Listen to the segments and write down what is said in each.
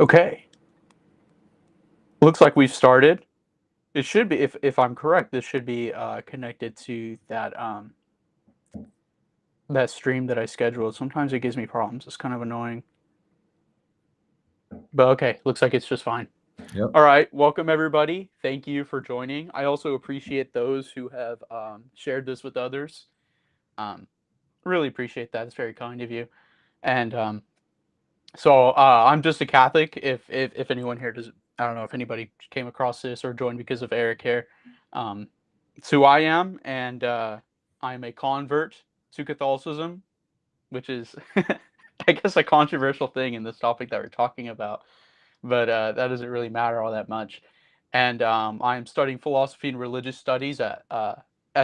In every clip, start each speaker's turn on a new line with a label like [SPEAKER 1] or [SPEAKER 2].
[SPEAKER 1] Okay. Looks like we've started. It should be, if I'm correct, this should be connected to that stream that I scheduled. Sometimes it gives me problems. It's kind of annoying. But okay, looks like it's just fine.
[SPEAKER 2] Yep.
[SPEAKER 1] All right, welcome everybody. Thank you for joining. I also appreciate those who have shared this with others. Um, really appreciate that. It's very kind of you. And I'm just a Catholic. If anyone here does, I don't know if anybody came across this or joined because of Eric here. Um, it's who I am, and I'm a convert to Catholicism, which is, I guess, a controversial thing in this topic that we're talking about. But that doesn't really matter all that much. And I'm studying philosophy and religious studies at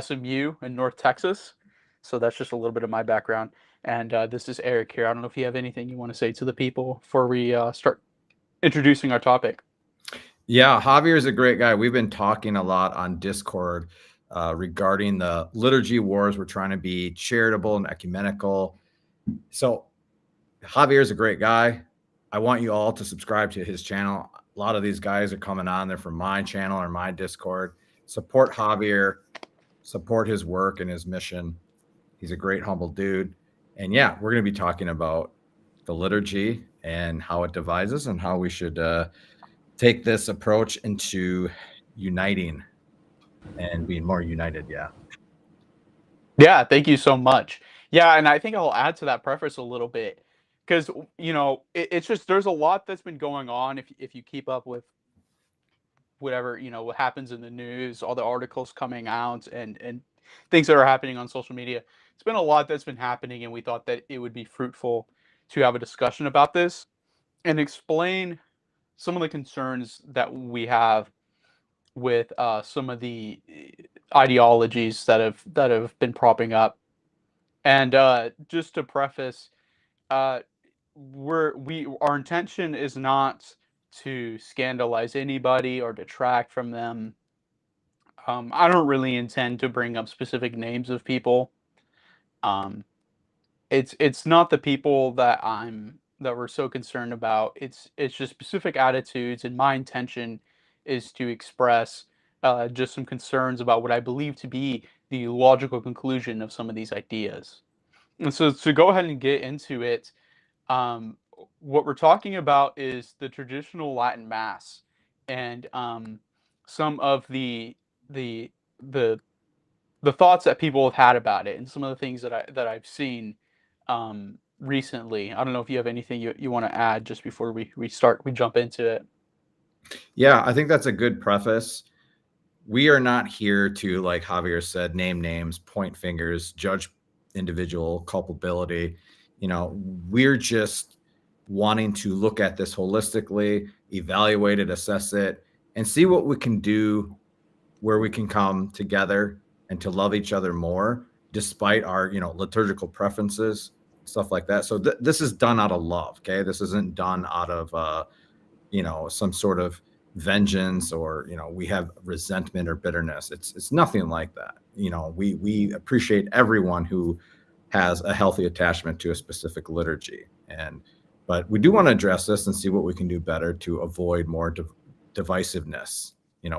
[SPEAKER 1] SMU in North Texas. So that's just a little bit of my background. And this is Eric here. I don't know if you have anything you want to say to the people before we start introducing our topic.
[SPEAKER 2] Yeah, Javier is a great guy. We've been talking a lot on Discord regarding the liturgy wars. We're trying to be charitable and ecumenical. So Javier is a great guy. I want you all to subscribe to his channel. A lot of these guys are coming on. They're from my channel or my Discord. Support Javier, support his work and his mission. He's a great, humble dude. And yeah, we're going to be talking about the liturgy and how it divides us and how we should take this approach into uniting and being more united. Yeah.
[SPEAKER 1] Yeah, thank you so much. Yeah, and I think I'll add to that preface a little bit because it's just there's a lot that's been going on if you keep up with whatever what happens in the news, all the articles coming out, and things that are happening on social media. It's been a lot that's been happening, and we thought that it would be fruitful to have a discussion about this and explain some of the concerns that we have with some of the ideologies that have been propping up. And just to preface, uh, we our intention is not to scandalize anybody or detract from them. I don't really intend to bring up specific names of people. Um, it's not the people that we're so concerned about. It's just specific attitudes, and my intention is to express just some concerns about what I believe to be the logical conclusion of some of these ideas. And so to go ahead and get into it, um, what we're talking about is the traditional Latin Mass and some of the the the thoughts that people have had about it and some of the things that I've seen recently. I don't know if you have anything you want to add just before we jump into it.
[SPEAKER 2] Yeah. I think that's a good preface. We are not here to, like Javier said, name names, point fingers, judge individual culpability. We're just wanting to look at this holistically, evaluate it, assess it, and see what we can do where we can come together and to love each other more despite our liturgical preferences, stuff like that. So this is done out of love. Okay, this isn't done out of some sort of vengeance or we have resentment or bitterness. It's nothing like that. We appreciate everyone who has a healthy attachment to a specific liturgy, but we do want to address this and see what we can do better to avoid more divisiveness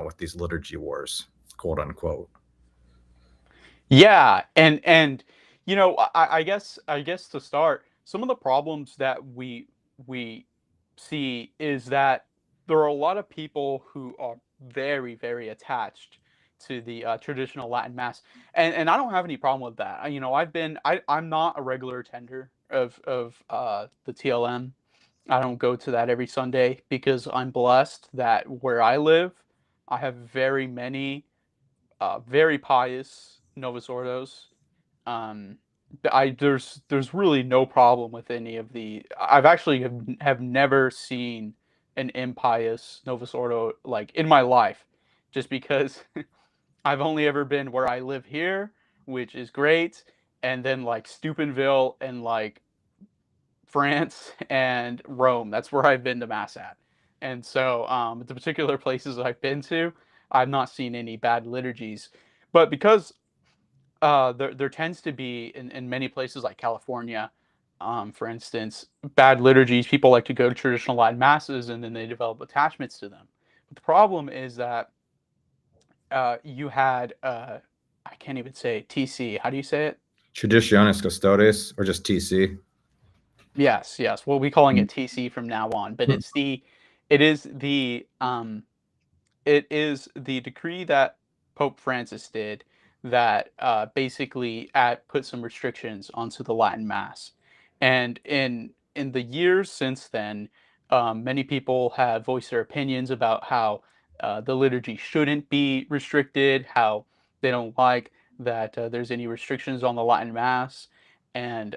[SPEAKER 2] with these liturgy wars, quote unquote.
[SPEAKER 1] Yeah, and I guess to start, some of the problems that we see is that there are a lot of people who are very, very attached to the traditional Latin Mass, and I don't have any problem with that. I'm not a regular attender of the TLM. I don't go to that every Sunday because I'm blessed that where I live, I have very many very pious Novus Ordos. Um, there's really no problem with any of the. I've actually have never seen an impious Novus Ordo like in my life, just because I've only ever been where I live here, which is great, and then like Steubenville and like France and Rome. That's where I've been to mass at. And so the particular places I've been to, I've not seen any bad liturgies. But because there tends to be in many places like California, For instance, bad liturgies, people like to go to traditional Latin masses and then they develop attachments to them. But the problem is that you had, I can't even say it, TC. How do you say it?
[SPEAKER 2] Traditionis Custodes, or just TC.
[SPEAKER 1] Yes, yes. We'll be calling it TC from now on, but it is the it is the decree that Pope Francis did that basically put some restrictions onto the Latin Mass, and in the years since then, many people have voiced their opinions about how the liturgy shouldn't be restricted, how they don't like that there's any restrictions on the Latin Mass, and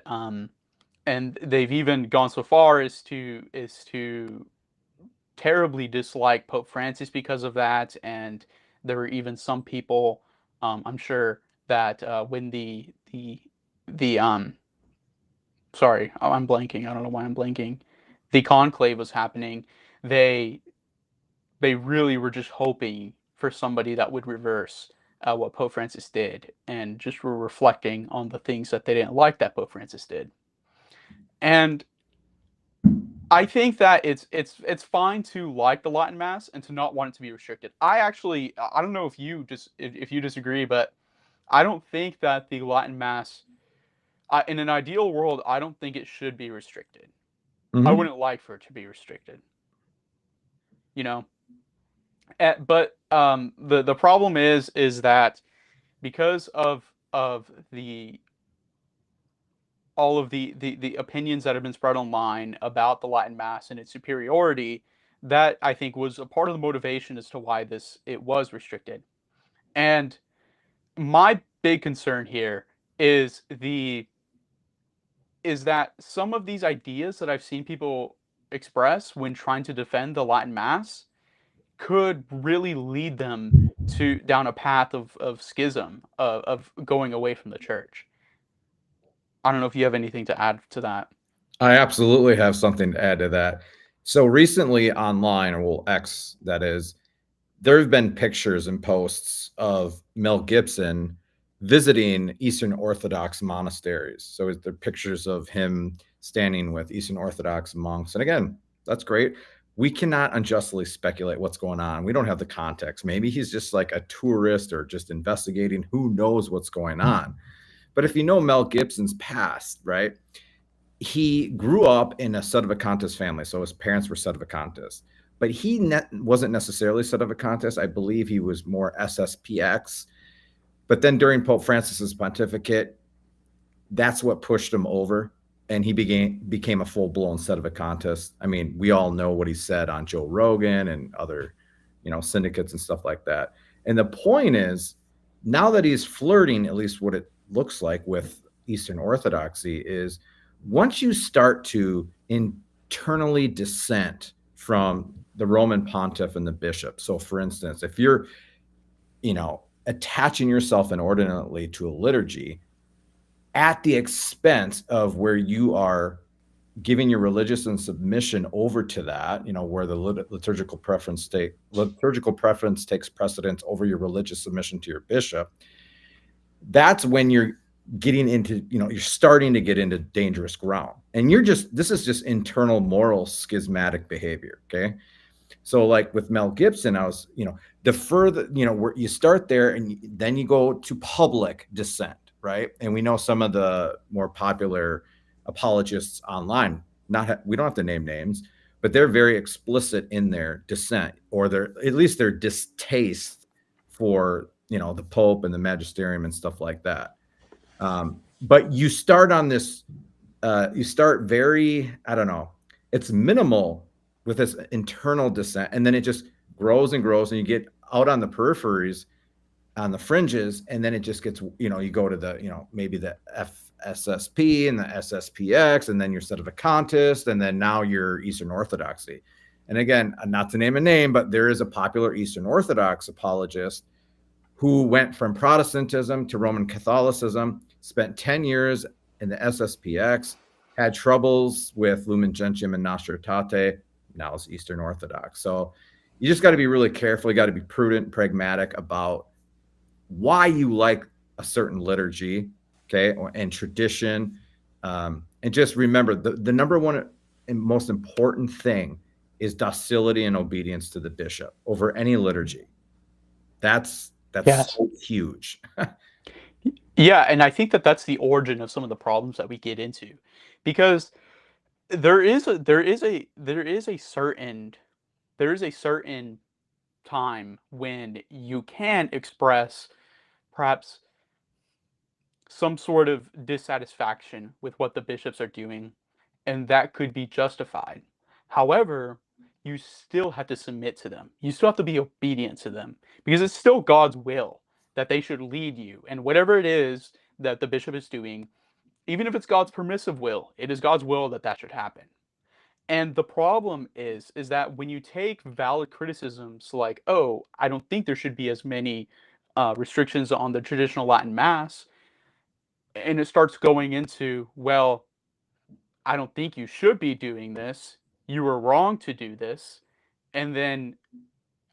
[SPEAKER 1] they've even gone so far as to terribly dislike Pope Francis because of that. And there were even some people, I'm sure, that when the sorry, I'm blanking. I don't know why I'm blanking. The conclave was happening. They they really were just hoping for somebody that would reverse what Pope Francis did, and just were reflecting on the things that they didn't like that Pope Francis did. And I think that it's fine to like the Latin Mass and to not want it to be restricted. I don't know if if you disagree, but I don't think that the Latin Mass, in an ideal world, I don't think it should be restricted. I
[SPEAKER 2] Mm-hmm.
[SPEAKER 1] wouldn't like for it to be restricted, you know. But the problem is that because of the all of the opinions that have been spread online about the Latin Mass and its superiority, that I think was a part of the motivation as to why this it was restricted. And my big concern here is the is that some of these ideas that I've seen people express when trying to defend the Latin Mass could really lead them to down a path of schism, of going away from the church. I don't know if you have anything to add to that.
[SPEAKER 2] I absolutely have something to add to that. So recently online, or well, X, that is, there have been pictures and posts of Mel Gibson visiting Eastern Orthodox monasteries. So there are pictures of him standing with Eastern Orthodox monks. And again, that's great. We cannot unjustly speculate what's going on. We don't have the context. Maybe he's just like a tourist or just investigating. Who knows what's going on? But if you know Mel Gibson's past, right? He grew up in a Sedevacantist family. So his parents were Sedevacantists, but he wasn't necessarily Sedevacantist. I believe he was more SSPX. But then during Pope Francis's pontificate, that's what pushed him over, and he became a full-blown Sedevacantist. I mean, we all know what he said on Joe Rogan and other, syndicates and stuff like that. And the point is, now that he's flirting, at least what it looks like, with Eastern Orthodoxy, is once you start to internally dissent from the Roman pontiff and the bishop. So for instance, if you're, attaching yourself inordinately to a liturgy at the expense of where you are giving your religious and submission over to that, where the liturgical preference takes precedence over your religious submission to your bishop, that's when you're getting into, you're starting to get into dangerous ground. And this is just internal moral schismatic behavior. Okay. So like with Mel Gibson, I was, the further, where you start there and then you go to public dissent, right? And we know some of the more popular apologists online, we don't have to name names, but they're very explicit in their dissent, or at least their distaste for, the Pope and the magisterium and stuff like that. But you start on this, you start very, I don't know, it's minimal with this internal dissent, and then it just grows and grows, and you get out on the peripheries, on the fringes, and then it just gets, you go to the, maybe the FSSP and the SSPX, and then you're Sedevacantist, and then now you're Eastern Orthodoxy. And again, not to name a name, but there is a popular Eastern Orthodox apologist who went from Protestantism to Roman Catholicism, spent 10 years in the SSPX, had troubles with Lumen Gentium and Nostra Aetate, now is Eastern Orthodox. So you just got to be really careful. You got to be prudent, pragmatic about why you like a certain liturgy, okay, and tradition. And just remember the number one and most important thing is docility and obedience to the bishop over any liturgy. That's
[SPEAKER 1] Yes.
[SPEAKER 2] so huge.
[SPEAKER 1] Yeah, and I think that that's the origin of some of the problems that we get into, because there is a certain time when you can express perhaps some sort of dissatisfaction with what the bishops are doing, and that could be justified. However, you still have to submit to them. You still have to be obedient to them because it's still God's will that they should lead you. And whatever it is that the bishop is doing, even if it's God's permissive will, it is God's will that that should happen. And the problem is that when you take valid criticisms like, oh, I don't think there should be as many restrictions on the traditional Latin Mass, and it starts going into, well, I don't think you should be doing this. You were wrong to do this. And then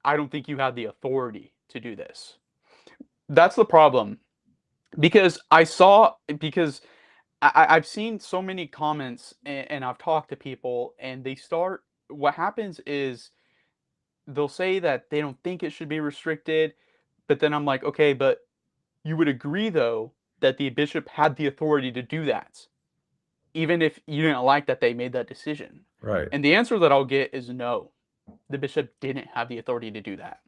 [SPEAKER 1] I don't think you have the authority to do this. That's the problem. Because I've seen so many comments, and I've talked to people, and what happens is they'll say that they don't think it should be restricted. But then I'm like, okay, but you would agree, though, that the bishop had the authority to do that, even if you didn't like that they made that decision.
[SPEAKER 2] Right.
[SPEAKER 1] And the answer that I'll get is no, the bishop didn't have the authority to do that.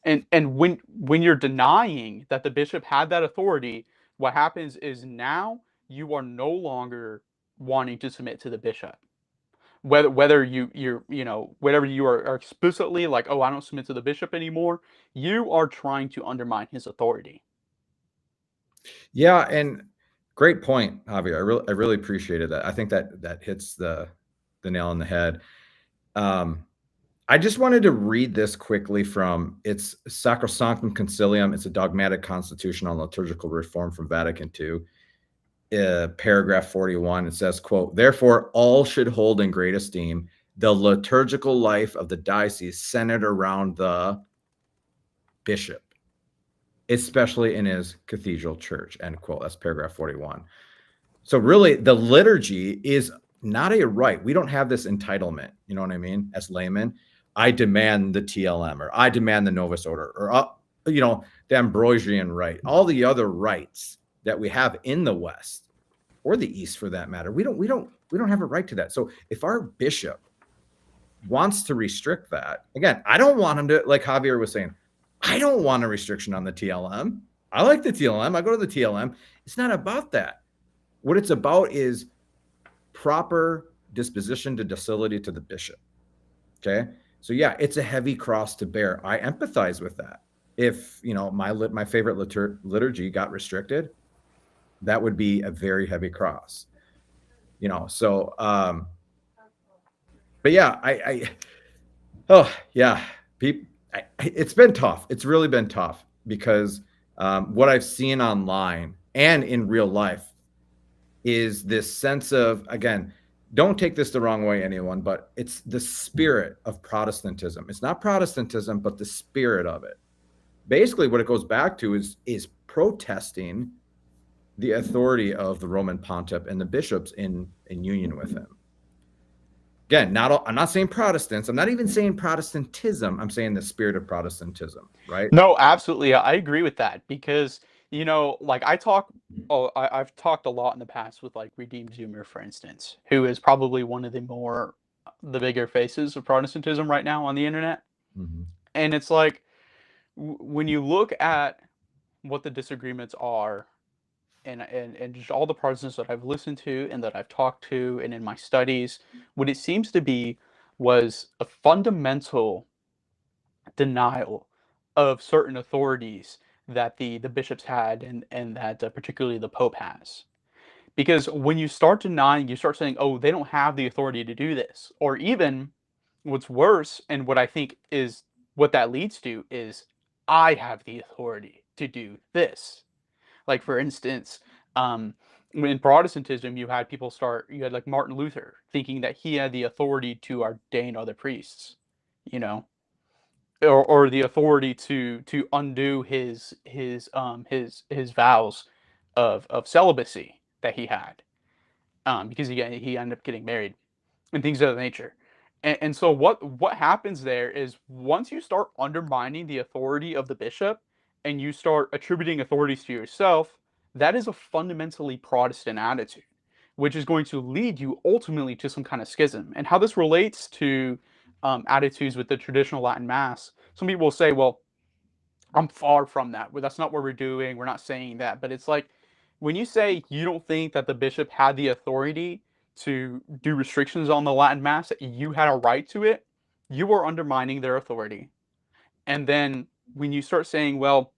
[SPEAKER 2] Yep.
[SPEAKER 1] And when you're denying that the bishop had that authority, what happens is now you are no longer wanting to submit to the bishop. Whether whatever you are explicitly like, oh, I don't submit to the bishop anymore, you are trying to undermine his authority.
[SPEAKER 2] Yeah, and great point, Javier. I really appreciated that. I think that hits the nail on the head. I just wanted to read this quickly from it's Sacrosanctum Concilium. It's a dogmatic constitution on liturgical reform from Vatican II. Paragraph 41, it says, quote, therefore, all should hold in great esteem the liturgical life of the diocese centered around the bishop, especially in his cathedral church, end quote. That's paragraph 41. So really, the liturgy is not a right. We don't have this entitlement, you know what I mean, as laymen. I demand the TLM, or I demand the Novus Order, or the Ambrosian rite, all the other rights that we have in the West or the East, for that matter. We don't have a right to that. So if our bishop wants to restrict that, again, I don't want him to, like Javier was saying, I don't want a restriction on the TLM. I like the TLM. I go to the TLM. It's not about that. What it's about is proper disposition to docility to the bishop. Okay. So yeah, it's a heavy cross to bear. I empathize with that. If my favorite liturgy got restricted, that would be a very heavy cross. So but yeah, oh yeah, it's been tough. It's really been tough because what I've seen online and in real life is this sense of, again, don't take this the wrong way, anyone, but it's the spirit of Protestantism. It's not Protestantism, but the spirit of it. Basically, what it goes back to is protesting the authority of the Roman pontiff and the bishops in union with him. Again, I'm not saying Protestants. I'm not even saying Protestantism. I'm saying the spirit of Protestantism, right?
[SPEAKER 1] No, absolutely. I agree with that because, like I've talked a lot in the past with like Redeemed Zoomer, for instance, who is probably one of the bigger faces of Protestantism right now on the internet.
[SPEAKER 2] Mm-hmm.
[SPEAKER 1] And it's like, when you look at what the disagreements are, and just all the Protestants that I've listened to and that I've talked to and in my studies, what it seems to be was a fundamental denial of certain authorities that the bishops had, and that particularly the Pope has. Because when you start denying, you start saying, oh, they don't have the authority to do this. Or even what's worse, and what I think is what that leads to, is I have the authority to do this. Like, for instance, in Protestantism, you had like Martin Luther thinking that he had the authority to ordain other priests, you know, or the authority to undo his vows of celibacy that he had. because he ended up getting married and things of that nature. And so what happens there is once you start undermining the authority of the bishop and you start attributing authorities to yourself, that is a fundamentally Protestant attitude, which is going to lead you ultimately to some kind of schism. And how this relates to attitudes with the traditional Latin Mass, some people will say, well, I'm far from that. Well, that's not what we're doing. We're not saying that. But it's like when you say you don't think that the bishop had the authority to do restrictions on the Latin Mass, that you had a right to it, you are undermining their authority. And then when you start saying, well,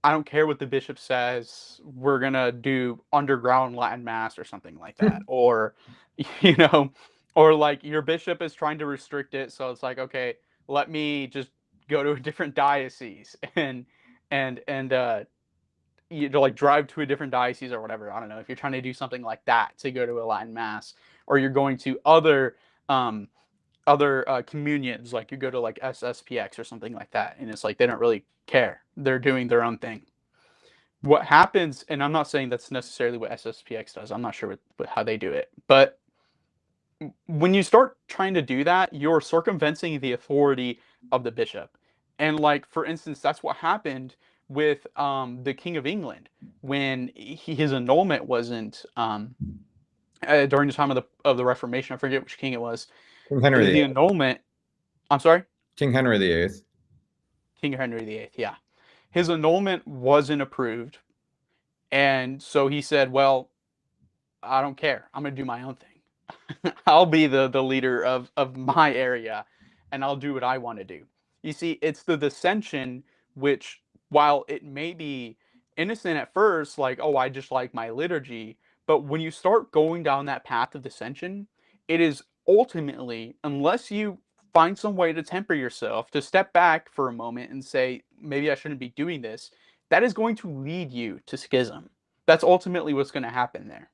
[SPEAKER 1] I don't care what the bishop says, we're going to do underground Latin Mass or something like that. Or, you know, or like your bishop is trying to restrict it. So it's like, okay, let me just go to a different diocese and you know, like drive to a different diocese or whatever. I don't know if you're trying to do something like that to go to a Latin Mass, or you're going to um, other communions, like you go to like SSPX or something like that, and it's like they don't really care. They're doing their own thing. What happens, and I'm not saying that's necessarily what SSPX does. I'm not sure how they do it, but when you start trying to do that, you're circumventing the authority of the bishop. And like for instance, that's what happened with the King of England when his annulment wasn't during the time of the Reformation. I forget which king it was.
[SPEAKER 2] King Henry
[SPEAKER 1] The
[SPEAKER 2] VIII.
[SPEAKER 1] annulment. I'm sorry,
[SPEAKER 2] King Henry VIII.
[SPEAKER 1] King Henry VIII. Yeah, his annulment wasn't approved, and so he said, "Well, I don't care. I'm going to do my own thing. I'll be the leader of my area and I'll do what I want to do." You see, it's the dissension which, while it may be innocent at first, like, oh, I just like my liturgy, but when you start going down that path of dissension, it is ultimately, unless you find some way to temper yourself, to step back for a moment and say, maybe I shouldn't be doing this, that is going to lead you to schism. That's ultimately what's going to happen there.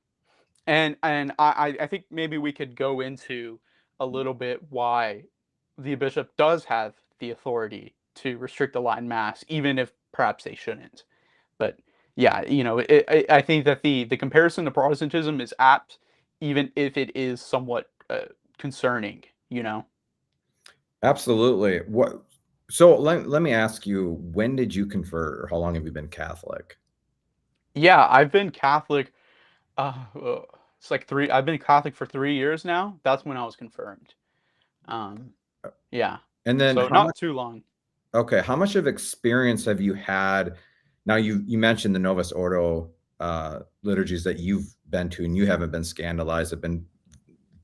[SPEAKER 1] And I think maybe we could go into a little bit why the bishop does have the authority to restrict the Latin Mass, even if perhaps they shouldn't. But yeah, you know, I think that the comparison to Protestantism is apt, even if it is somewhat concerning. You know.
[SPEAKER 2] Absolutely. What? So let me ask you, when did you convert, or how long have you been Catholic?
[SPEAKER 1] Yeah, I've been Catholic. It's like three. I've been Catholic for 3 years now. That's when I was confirmed. Um, yeah.
[SPEAKER 2] And then
[SPEAKER 1] So
[SPEAKER 2] how
[SPEAKER 1] not
[SPEAKER 2] much?
[SPEAKER 1] too long.
[SPEAKER 2] Okay, how much of experience have you had? Now you mentioned the Novus Ordo liturgies that you've been to, and you haven't been scandalized, have been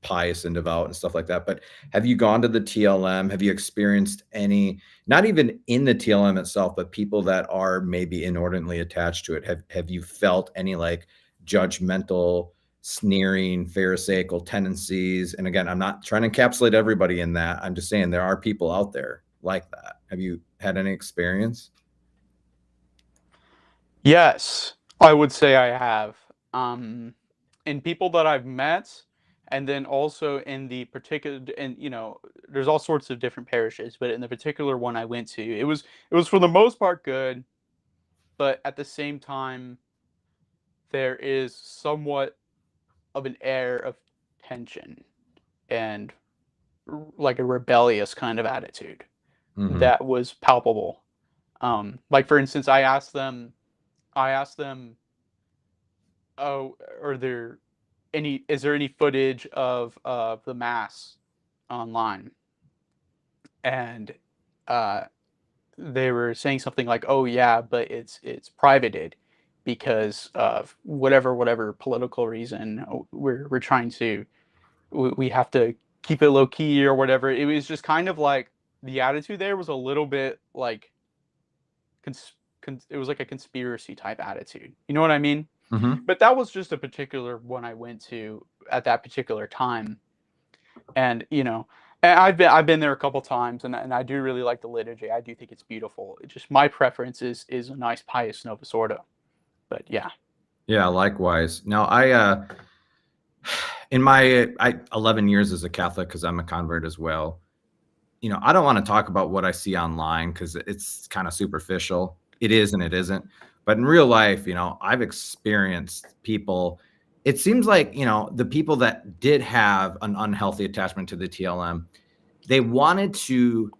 [SPEAKER 2] pious and devout and stuff like that. But have you gone to the TLM? Have you experienced any, not even in the TLM itself, but people that are maybe inordinately attached to it? Have you felt any like judgmental, sneering, pharisaical tendencies? And again, I'm not trying to encapsulate everybody in that. I'm just saying there are people out there like that. Have you had any experience?
[SPEAKER 1] Yes, I would say I have. In people that I've met, and then also in the particular, and you know, there's all sorts of different parishes, but in the particular one I went to, it was for the most part good, but at the same time, there is somewhat of an air of tension and like a rebellious kind of attitude
[SPEAKER 2] Mm-hmm.
[SPEAKER 1] that was palpable. Like for instance, I asked them, oh, are there is there any footage of the mass online? And uh, they were saying something like, "Oh yeah, but it's privated because of whatever political reason. We're trying to we have to keep it low key or whatever." It was just kind of like the attitude there was a little bit like it was like a conspiracy type attitude. You know what I mean?
[SPEAKER 2] Mm-hmm.
[SPEAKER 1] But that was just a particular one I went to at that particular time, and you know, and I've been there a couple times, and I do really like the liturgy. I do think it's beautiful. It's just my preference is a nice pious Novus Ordo. But yeah,
[SPEAKER 2] Yeah, likewise. Now in my 11 years as a Catholic, because I'm a convert as well, I don't want to talk about what I see online because it's kind of superficial. It is and it isn't. But in real life, I've experienced people it seems like, the people that did have an unhealthy attachment to the TLM, they wanted to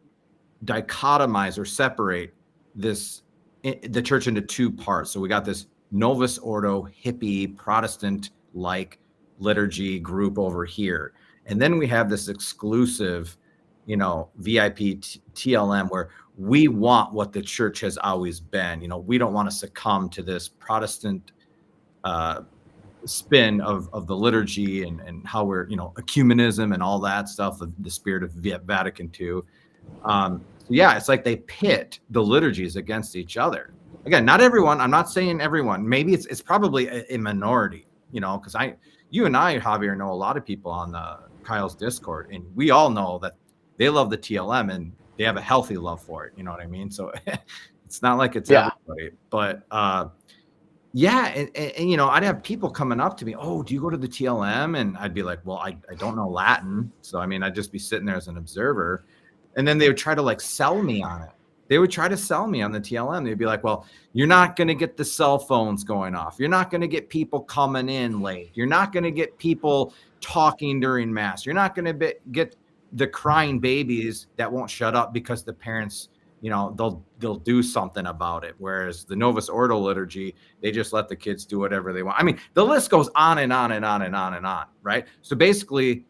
[SPEAKER 2] dichotomize or separate the church into two parts. So we got this Novus Ordo hippie Protestant like liturgy group over here, and then we have this exclusive, VIP TLM where we want what the church has always been. We don't want to succumb to this Protestant spin of the liturgy and how we're, ecumenism and all that stuff, the spirit of Vatican II. So yeah, it's like they pit the liturgies against each other. Again, not everyone. I'm not saying everyone. Maybe it's probably a minority, because you and I, Javier, know a lot of people on Kyle's Discord, and we all know that they love the TLM and they have a healthy love for it. You know what I mean? So it's not like it's
[SPEAKER 1] Yeah.
[SPEAKER 2] everybody, but yeah, and I'd have people coming up to me, oh, do you go to the TLM? And I'd be like, well, I don't know Latin, so I mean, I'd just be sitting there as an observer. And then they would try to like sell me on it. They would try to sell me on the TLM. They'd be like, well, you're not going to get the cell phones going off. You're not going to get people coming in late. You're not going to get people talking during mass. You're not going to get the crying babies that won't shut up because the parents, they'll do something about it. Whereas the Novus Ordo liturgy, they just let the kids do whatever they want. I mean, the list goes on and on and on and on and on, right? So basically,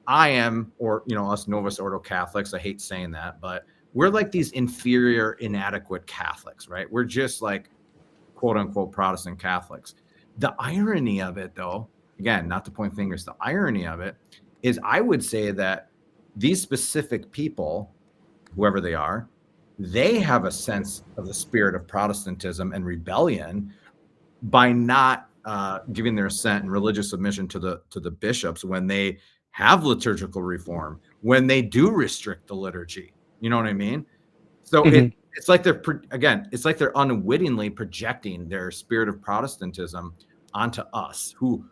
[SPEAKER 2] I am, or us Novus Ordo Catholics, I hate saying that, but we're like these inferior, inadequate Catholics, right? We're just like quote unquote Protestant Catholics. The irony of it, though, again, not to point fingers, the irony of it is I would say that these specific people, whoever they are, they have a sense of the spirit of Protestantism and rebellion by not giving their assent and religious submission to the bishops when they have liturgical reform, when they do restrict the liturgy. You know what I mean? So
[SPEAKER 1] Mhm.
[SPEAKER 2] it's like it's like they're unwittingly projecting their spirit of Protestantism onto us, who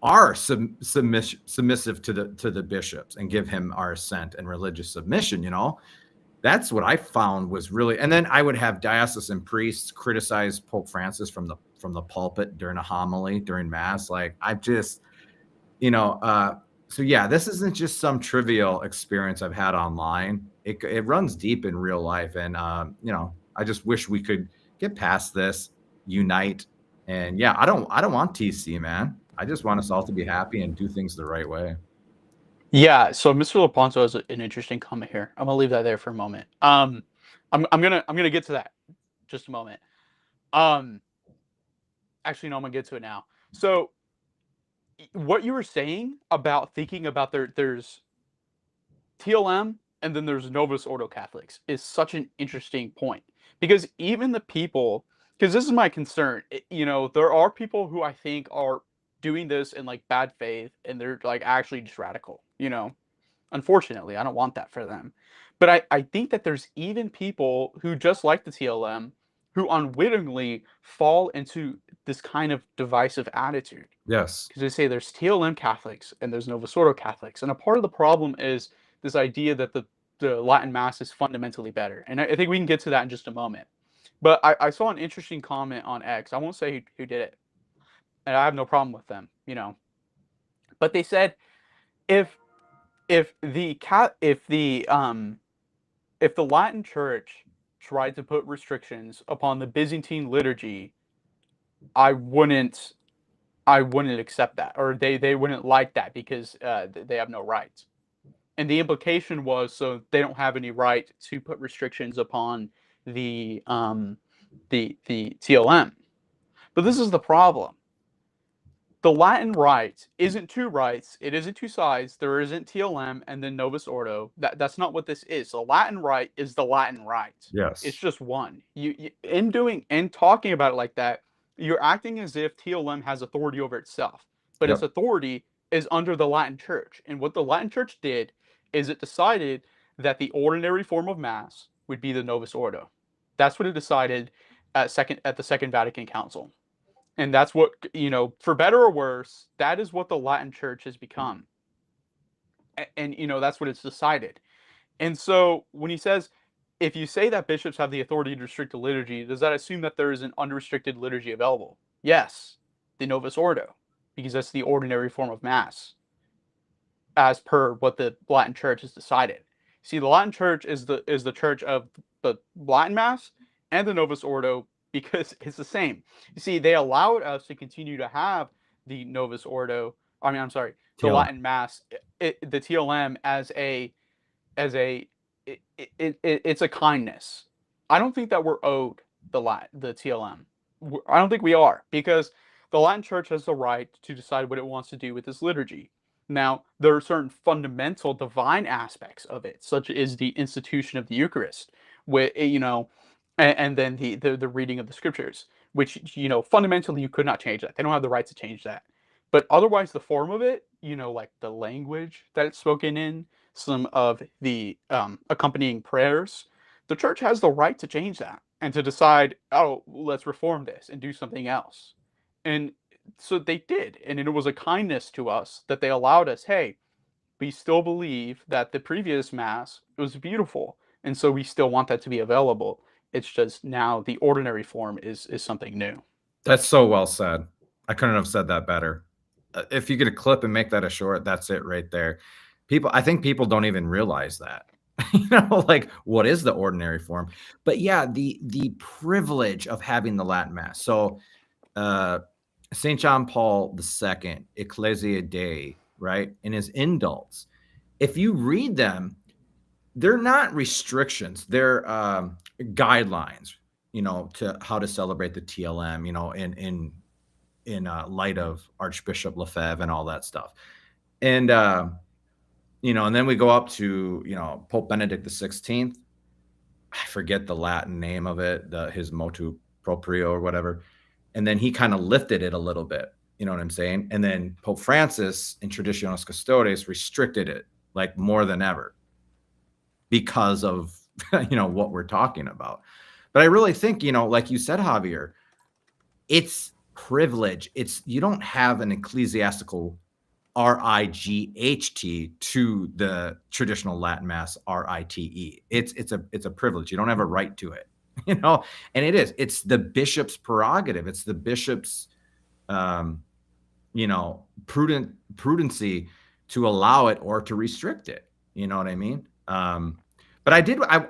[SPEAKER 2] are submissive to the bishops and give him our assent and religious submission. That's what I found was really. And then I would have diocesan priests criticize Pope Francis from the pulpit during a homily during mass. Like I just, so yeah, this isn't just some trivial experience I've had online. It runs deep in real life, and I just wish we could get past this, unite, and yeah, I don't want TC, man. I just want us all to be happy and do things the right way.
[SPEAKER 1] Yeah, so Mr. Lepanto has an interesting comment here. I'm gonna leave that there for a moment. I'm gonna get to that in just a moment. Um, Actually, no, I'm gonna get to it now. So, what you were saying about thinking about there's TLM and then there's Novus Ordo Catholics is such an interesting point because even the people, because this is my concern, there are people who I think are doing this in like bad faith and they're like actually just radical. Unfortunately, I don't want that for them. But I think that there's even people who just like the TLM who unwittingly fall into this kind of divisive attitude
[SPEAKER 2] Yes.
[SPEAKER 1] because they say there's TLM Catholics and there's Novus Ordo Catholics, and a part of the problem is this idea that the Latin Mass is fundamentally better, and I think we can get to that in just a moment. But I saw an interesting comment on X. I won't say who did it, and I have no problem with them. But they said if if the Latin Church tried to put restrictions upon the Byzantine liturgy, I wouldn't I wouldn't accept that, or they wouldn't like that because they have no rights. And the implication was so they don't have any right to put restrictions upon the the TLM. But this is the problem. The Latin rite isn't two rites. It isn't two sides. There isn't TLM and then Novus Ordo. That's not what this is. The Latin rite is the Latin rite. It's
[SPEAKER 2] Yes.
[SPEAKER 1] just one. In talking about it like that, you're acting as if TLM has authority over itself, but its
[SPEAKER 2] Yep.
[SPEAKER 1] authority is under the Latin Church. And what the Latin Church did is it decided that the ordinary form of Mass would be the Novus Ordo. That's what it decided at the Second Vatican Council. And that's what, for better or worse, that is what the Latin Church has become. And that's what it's decided. And so when he says, if you say that bishops have the authority to restrict the liturgy, does that assume that there is an unrestricted liturgy available? Yes, the Novus Ordo. because that's the ordinary form of Mass, as per what the Latin Church has decided. See, the Latin Church is the church of the Latin Mass and the Novus Ordo because it's the same. You see, they allowed us to continue to have the Novus Ordo. I mean, I'm sorry, the
[SPEAKER 2] TLM.
[SPEAKER 1] Latin Mass, the TLM as a it's a kindness. I don't think that we're owed the TLM. I don't think we are, because the Latin Church has the right to decide what it wants to do with this liturgy. Now, there are certain fundamental divine aspects of it, such as the institution of the Eucharist, and then the reading of the scriptures, which fundamentally you could not change that. They don't have the right to change that. But otherwise, the form of it, like the language that it's spoken in, some of the accompanying prayers, the church has the right to change that and to decide, oh, let's reform this and do something else. And so they did. And it was a kindness to us that they allowed us, hey, we still believe that the previous Mass was beautiful. And so we still want that to be available. It's just now the ordinary form is something new.
[SPEAKER 2] That's so well said. I couldn't have said that better. If you get a clip and make that a short, that's it right there. I think people don't even realize that. Like, what is the ordinary form? But yeah, the privilege of having the Latin Mass. So St. John Paul II, Ecclesia Dei, right? In his indults, if you read them, they're not restrictions, they're guidelines, to how to celebrate the TLM, in light of Archbishop Lefebvre and all that stuff. And and then we go up to Pope Benedict XVI. I forget the Latin name of it, his motu proprio or whatever. And then he kind of lifted it a little bit, you know what I'm saying? And then Pope Francis in Traditionis Custodes restricted it like more than ever because of what we're talking about. But I really think, like you said, Javier, it's privilege. You don't have an ecclesiastical RIGHT to the traditional Latin Mass RITE. It's a privilege. You don't have a right to it, and it's the bishop's prerogative. It's the bishop's prudency to allow it or to restrict it. You know what I mean? But I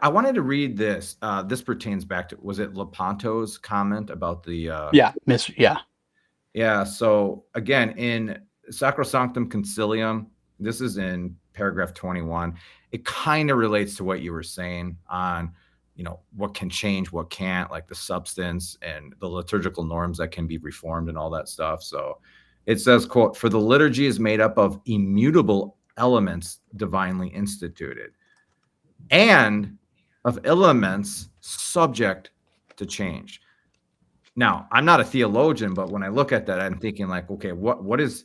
[SPEAKER 2] wanted to read this. This pertains back to, was it Lepanto's comment about the
[SPEAKER 1] Yeah.
[SPEAKER 2] So again, in Sacrosanctum Concilium, this is in paragraph 21. It kind of relates to what you were saying on, what can change, what can't, like the substance and the liturgical norms that can be reformed and all that stuff. So it says, quote, "For the liturgy is made up of immutable elements divinely instituted, and of elements subject to change." Now, I'm not a theologian, but when I look at that, I'm thinking like, okay, what is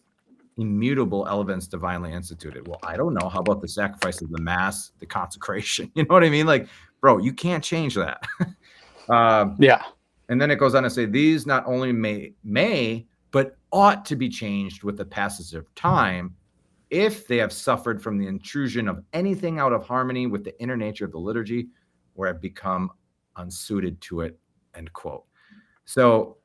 [SPEAKER 2] immutable elements divinely instituted? Well, I don't know. How about the sacrifice of the Mass, the consecration? You know what I mean? Like, bro, you can't change that.
[SPEAKER 1] Yeah.
[SPEAKER 2] And then it goes on to say, these not only may, but ought to be changed with the passage of time if they have suffered from the intrusion of anything out of harmony with the inner nature of the liturgy or have become unsuited to it, end quote. So,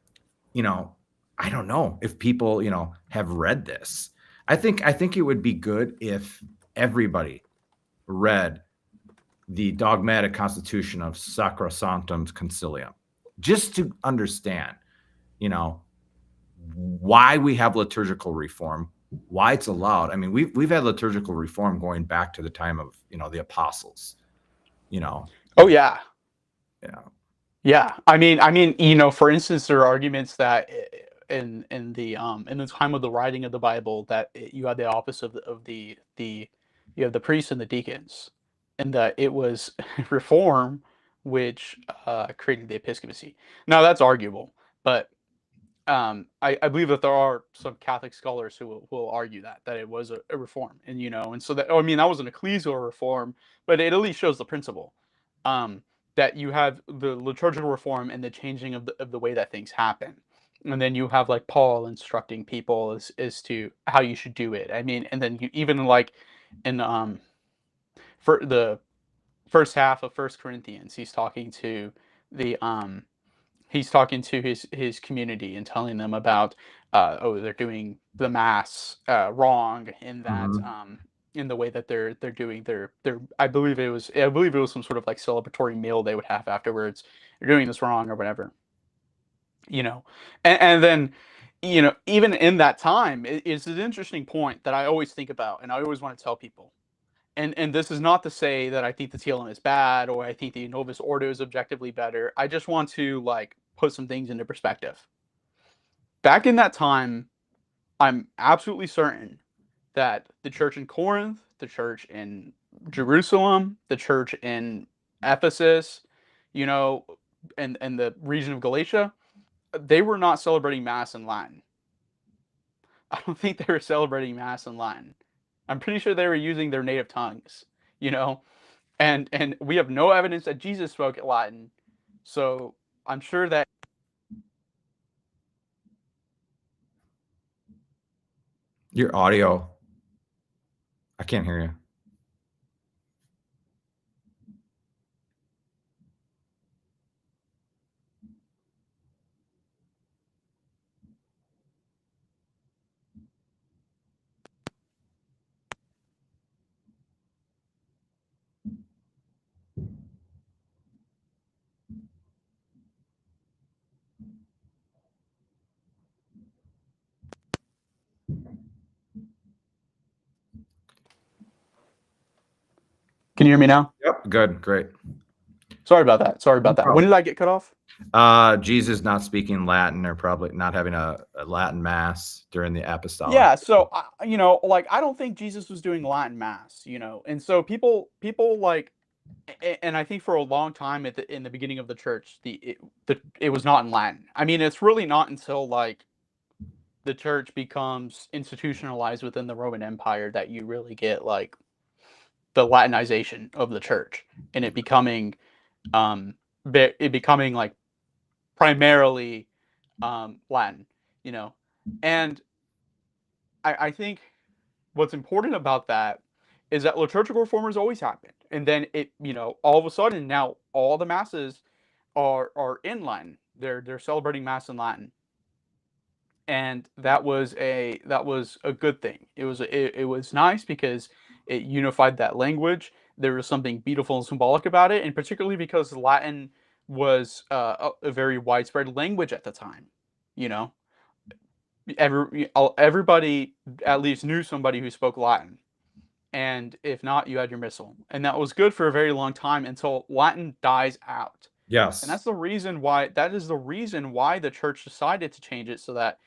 [SPEAKER 2] I don't know if people, have read this. I think it would be good if everybody read the dogmatic constitution of Sacrosanctum Concilium, just to understand, why we have liturgical reform, why it's allowed. I mean, we've had liturgical reform going back to the time of, the apostles,
[SPEAKER 1] Oh yeah.
[SPEAKER 2] Yeah.
[SPEAKER 1] Yeah. I mean, for instance, there are arguments that in the time of the writing of the Bible that you had the office of the you have the priests and the deacons, and that it was reform which created the episcopacy. Now that's arguable, but I believe that there are some Catholic scholars who will argue that it was a reform, and so that, I mean, that was an ecclesial reform, but it at least shows the principle, um, that you have the liturgical reform and the changing of the way that things happen, and then you have like Paul instructing people as to how you should do it. I mean, and then you even like in for the first half of First Corinthians, the he's talking to his community and telling them about they're doing the mass wrong in that
[SPEAKER 2] Mhm.
[SPEAKER 1] in the way that they're doing their I believe it was some sort of like celebratory meal they would have afterwards. They're doing this wrong or whatever, you know. And then, even in that time, it's an interesting point that I always think about and I always want to tell people. And this is not to say that I think the TLM is bad or I think the Novus Ordo is objectively better. I just want to like put some things into perspective. Back in that time, I'm absolutely certain that the church in Corinth, the church in Jerusalem, the church in Ephesus, you know, and the region of Galatia, they were not celebrating Mass in Latin. I don't think they were celebrating Mass in Latin. I'm pretty sure they were using their native tongues, you know, and we have no evidence that Jesus spoke Latin, so I'm sure that.
[SPEAKER 2] Your audio, I can't hear you.
[SPEAKER 1] Can you hear me now?
[SPEAKER 2] Yep, good, great.
[SPEAKER 1] Sorry about that. Sorry
[SPEAKER 2] No
[SPEAKER 1] about that. When
[SPEAKER 2] problem.
[SPEAKER 1] did I get cut off?
[SPEAKER 2] Jesus not speaking Latin or probably not having a Latin mass during the apostolic.
[SPEAKER 1] Yeah, so like I don't think Jesus was doing Latin mass, and so people like, and I think for a long time in the beginning of the church, it was not in Latin. I mean, it's really not until like the church becomes institutionalized within the Roman Empire that you really get like the Latinization of the church and it becoming like primarily Latin, you know, and I think what's important about that is that liturgical reformers always happened, and then all of a sudden now all the masses are in Latin. They're celebrating mass in Latin, and that was a good thing. It was nice because it unified that language. There was something beautiful and symbolic about it, and particularly because Latin was a very widespread language at the time. You know, everybody at least knew somebody who spoke Latin, and if not, you had your missile, and that was good for a very long time until Latin dies out. And
[SPEAKER 2] Yes.
[SPEAKER 1] that is the reason why the church decided to change it so that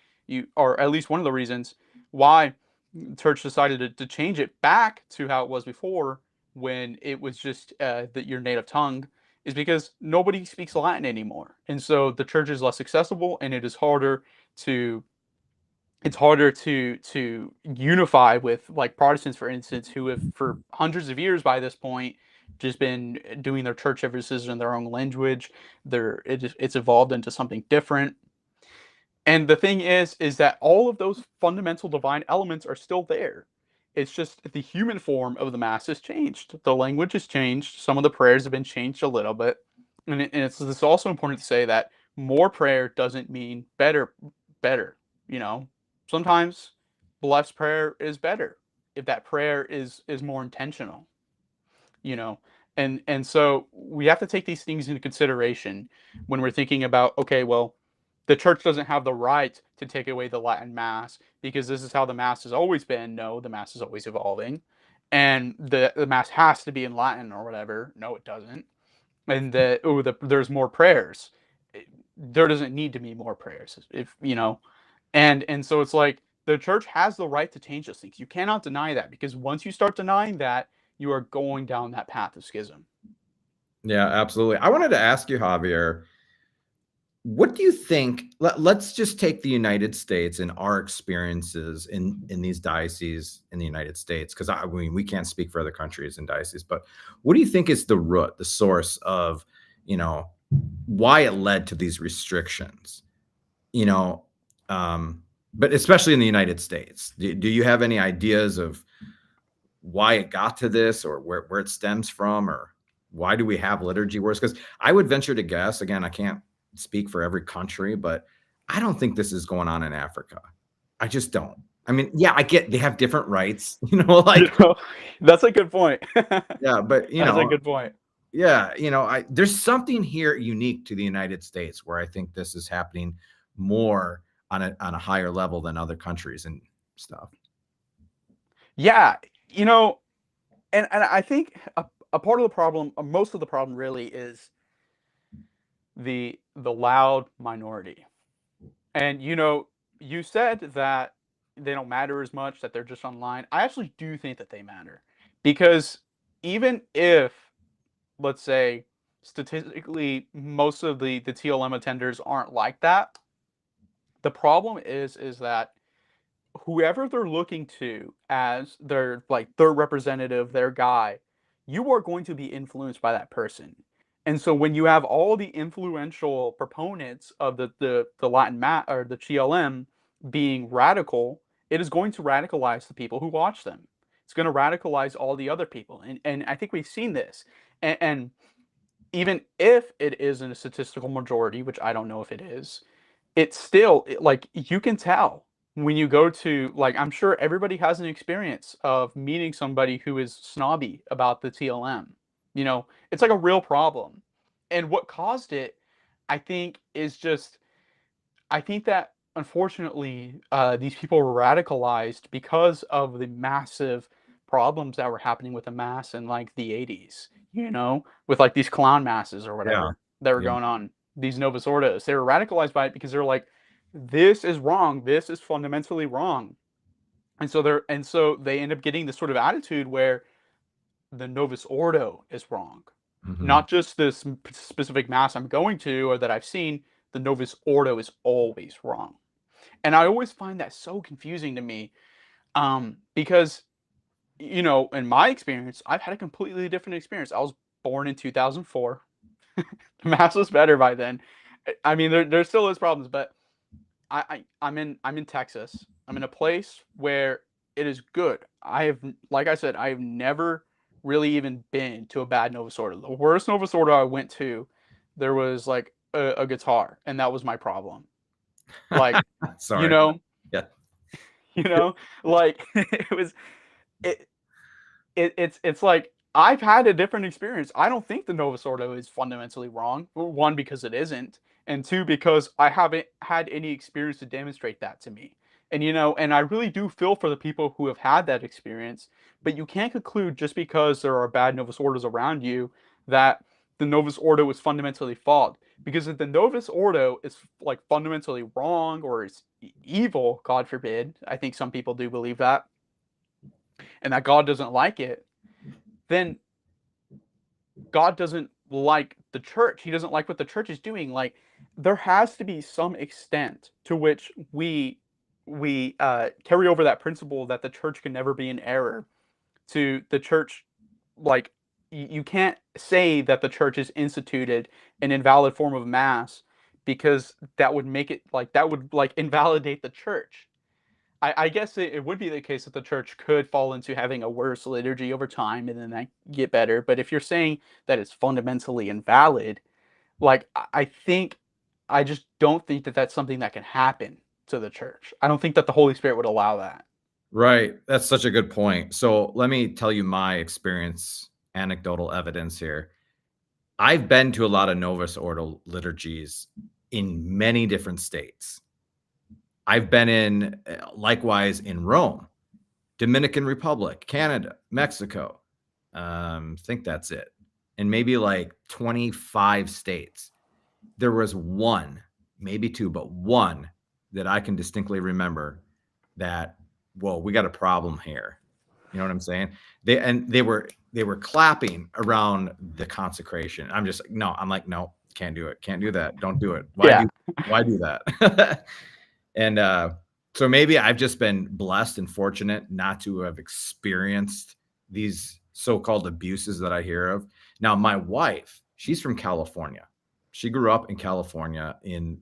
[SPEAKER 1] or at least one of the reasons why the church decided to change it back to how it was before when it was just your native tongue is because nobody speaks Latin anymore. And so the church is less accessible and to it's harder to unify with like Protestants, for instance, who have for hundreds of years by this point just been doing their church services in their own language. It's evolved into something different. And the thing is that all of those fundamental divine elements are still there. It's just the human form of the mass has changed. The language has changed. Some of the prayers have been changed a little bit. It's also important to say that more prayer doesn't mean better. Better, you know. Sometimes blessed prayer is better if that prayer is more intentional, you know. And so we have to take these things into consideration when we're thinking about, okay, well, the church doesn't have the right to take away the Latin mass because this is how the mass has always been. No, the mass is always evolving, and the mass has to be in Latin or whatever. No, it doesn't. And there's more prayers. There doesn't need to be more prayers if and so it's like the church has the right to change those things. You cannot deny that because once you start denying that, you are going down that path of schism.
[SPEAKER 2] Yeah, absolutely. I wanted to ask you, Javier, what do you think? Let's just take the United States and our experiences in these dioceses in the United States, because I mean we can't speak for other countries and dioceses, but what do you think is the root, the source of, why it led to these restrictions? You know, but especially in the United States, do you have any ideas of why it got to this, or where it stems from, or why do we have liturgy wars? Because I would venture to guess, again, I can't speak for every country, but I don't think this is going on in Africa. I just don't. I mean, yeah, I get they have different rights, like
[SPEAKER 1] That's a good point.
[SPEAKER 2] yeah, but
[SPEAKER 1] That's a good point.
[SPEAKER 2] yeah, there's something here unique to the United States where I think this is happening more on a higher level than other countries and stuff.
[SPEAKER 1] Yeah, and I think a part of the problem, most of the problem, really is the loud minority. And you said that they don't matter as much, that they're just online. I actually do think that they matter because even if, let's say, statistically, most of the TLM attenders aren't like that, the problem is that whoever they're looking to as their representative, their guy, you are going to be influenced by that person. And so when you have all the influential proponents of the Latin mat or the TLM being radical, it is going to radicalize the people who watch them. It's going to radicalize all the other people. And I think we've seen this. And even if it isn't a statistical majority, which I don't know if it is, it's still like you can tell when you go to, like, I'm sure everybody has an experience of meeting somebody who is snobby about the TLM. It's like a real problem. And what caused it, I think, is just I think that unfortunately, these people were radicalized because of the massive problems that were happening with the mass in like the 80s, with like these clown masses or
[SPEAKER 2] Yeah.
[SPEAKER 1] whatever that were
[SPEAKER 2] Yeah.
[SPEAKER 1] going on, these Novus Ordos. They were radicalized by it because they're like, this is wrong. This is fundamentally wrong. And so they end up getting this sort of attitude where the Novus Ordo is wrong.
[SPEAKER 2] Mhm.
[SPEAKER 1] Not just this specific mass I'm going to or that I've seen, the Novus Ordo is always wrong. And I always find that so confusing to me, because, in my experience, I've had a completely different experience. I was born in 2004. Math was better by then. I mean, there still is problems, but I'm in Texas. I'm in a place where it is good. Like I said, I have never really even been to a bad Novus Ordo. The worst Novus Ordo I went to, there was like a guitar, and that was my problem. Like, you
[SPEAKER 2] Sorry.
[SPEAKER 1] know,
[SPEAKER 2] Yeah.
[SPEAKER 1] you know, like it was it, it's like I've had a different experience. I don't think the Novus Ordo is fundamentally wrong. One, because it isn't, and two, because I haven't had any experience to demonstrate that to me. And I really do feel for the people who have had that experience. But you can't conclude just because there are bad Novus Ordos around you that the Novus Ordo is fundamentally flawed. Because if the Novus Ordo is like fundamentally wrong or is evil, God forbid, I think some people do believe that, and that God doesn't like it, then God doesn't like the church. He doesn't like what the church is doing. Like, there has to be some extent to which we carry over that principle that the church can never be in error to the church. Like, you can't say that the church has instituted an invalid form of mass, because that would make it like that would like invalidate the church. I guess it would be the case that the church could fall into having a worse liturgy over time and then that get better. But if you're saying that it's fundamentally invalid, like I think, I just don't think that that's something that can happen to the church. I don't think that the Holy Spirit would allow that.
[SPEAKER 2] Right. That's such a good point. So let me tell you my experience, anecdotal evidence here. I've been to a lot of Novus Ordo liturgies in many different states. I've been in, likewise in Rome, Dominican Republic, Canada, Mexico. Think that's it. And maybe like 25 states. There was one, maybe two, but one that I can distinctly remember that, whoa, we got a problem here. You know what I'm saying? They were clapping around the consecration. I'm just like, no, I'm like, no, can't do it. Can't do that. Don't do it.
[SPEAKER 1] Yeah.
[SPEAKER 2] Why do that? And so maybe I've just been blessed and fortunate not to have experienced these so-called abuses that I hear of. Now, my wife, she's from California. She grew up in California in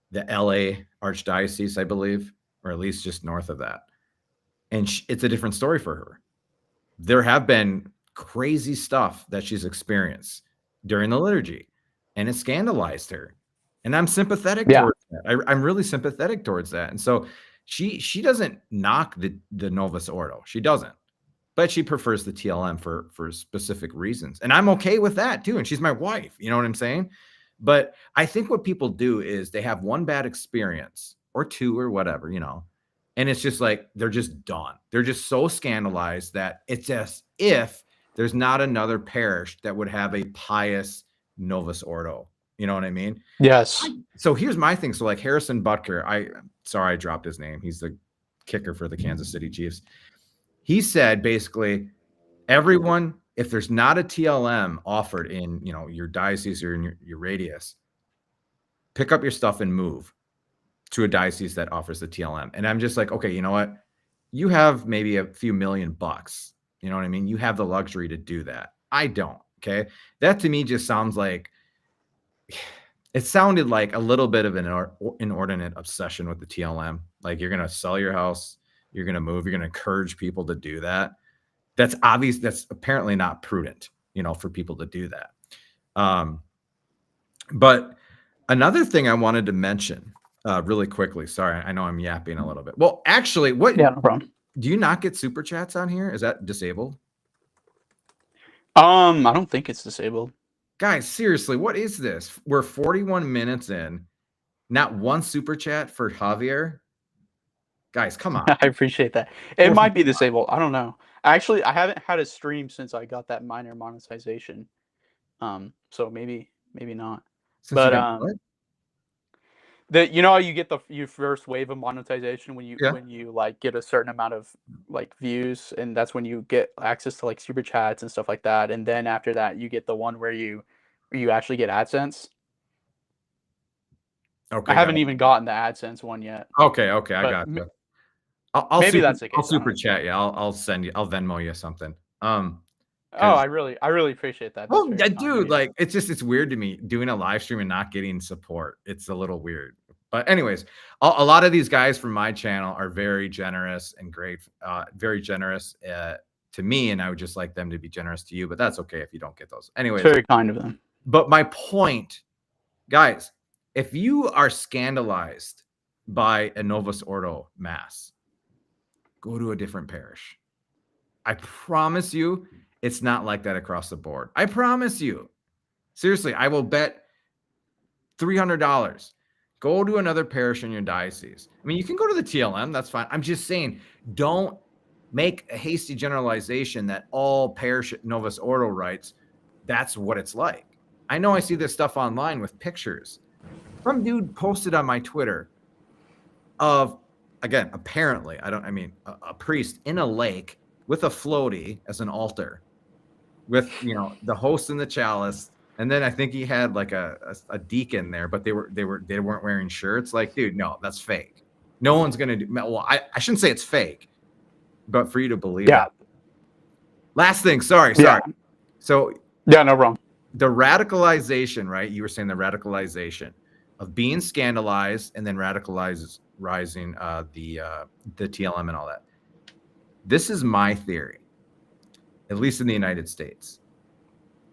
[SPEAKER 2] the LA Archdiocese, I believe, or at least just north of that. And it's a different story for her. There have been crazy stuff that she's experienced during the liturgy, and it scandalized her. And I'm sympathetic
[SPEAKER 1] Yeah.
[SPEAKER 2] towards that. I'm really sympathetic towards that. And so she doesn't knock the Novus Ordo. She doesn't. But she prefers the TLM for specific reasons. And I'm okay with that too. And she's my wife. You know what I'm saying? But I think what people do is they have one bad experience or two or whatever, you know, and it's just like they're just done. They're just so scandalized that it's as if there's not another parish that would have a pious Novus Ordo. You know what I mean?
[SPEAKER 1] Yes.
[SPEAKER 2] So here's my thing. So like Harrison Butker, sorry I dropped his name. He's the kicker for the Kansas City Chiefs. He said basically everyone, if there's not a TLM offered in, you know, your diocese or in your radius, pick up your stuff and move to a diocese that offers the TLM. And I'm just like, okay, you know what? You have maybe a few $1,000,000. You know what I mean? You have the luxury to do that. I don't. Okay. That to me just sounds like, it sounded like a little bit of an inordinate obsession with the TLM. Like you're going to sell your house, you're going to move, you're going to encourage people to do that. That's obvious. That's apparently not prudent, you know, for people to do that. But another thing I wanted to mention really quickly. Sorry, I know I'm yapping a little bit. Well, actually,
[SPEAKER 1] Yeah, no problem.
[SPEAKER 2] do you not get super chats on here? Is that disabled?
[SPEAKER 1] I don't think it's disabled.
[SPEAKER 2] Guys, seriously, what is this? We're 41 minutes in. Not one super chat for Javier. Guys, come on.
[SPEAKER 1] I appreciate that. It might be disabled. I don't know. Actually, I haven't had a stream since I got that minor monetization. So maybe not.
[SPEAKER 2] Since you
[SPEAKER 1] But
[SPEAKER 2] got what?
[SPEAKER 1] you know how you get your first wave of monetization when you
[SPEAKER 2] Yeah.
[SPEAKER 1] like get a certain amount of like views, and that's when you get access to like super chats and stuff like that. And then after that, you get the one where you actually get AdSense.
[SPEAKER 2] Okay.
[SPEAKER 1] I haven't even gotten the AdSense one yet.
[SPEAKER 2] Okay. I got you. I'll
[SPEAKER 1] maybe that's the case.
[SPEAKER 2] I'll super chat you. I'll send you. I'll Venmo you something.
[SPEAKER 1] Oh, I really appreciate that.
[SPEAKER 2] Well, dude, like it's weird to me doing a live stream and not getting support. It's a little weird. But anyways, a lot of these guys from my channel are very generous and great, very generous to me, and I would just like them to be generous to you. But that's okay if you don't get those. Anyways,
[SPEAKER 1] it's very kind of them.
[SPEAKER 2] But my point, guys, if you are scandalized by a Novus Ordo mass, go to a different parish. I promise you, it's not like that across the board. I promise you. Seriously, I will bet $300. Go to another parish in your diocese. I mean, you can go to the TLM. That's fine. I'm just saying, don't make a hasty generalization that all parish Novus Ordo rites, that's what it's like. I know I see this stuff online with pictures. Some dude posted on my Twitter of, again, apparently, a priest in a lake with a floaty as an altar with, you know, the host and the chalice. And then I think he had like a deacon there, but they weren't wearing shirts. Like, dude, no, that's fake. No one's going to do. Well, I shouldn't say it's fake, but for you to believe that. Last thing. Sorry. So
[SPEAKER 1] yeah, no problem.
[SPEAKER 2] The radicalization, right? You were saying the radicalization of being scandalized and then rising the TLM and all that. This is my theory, at least in the United States.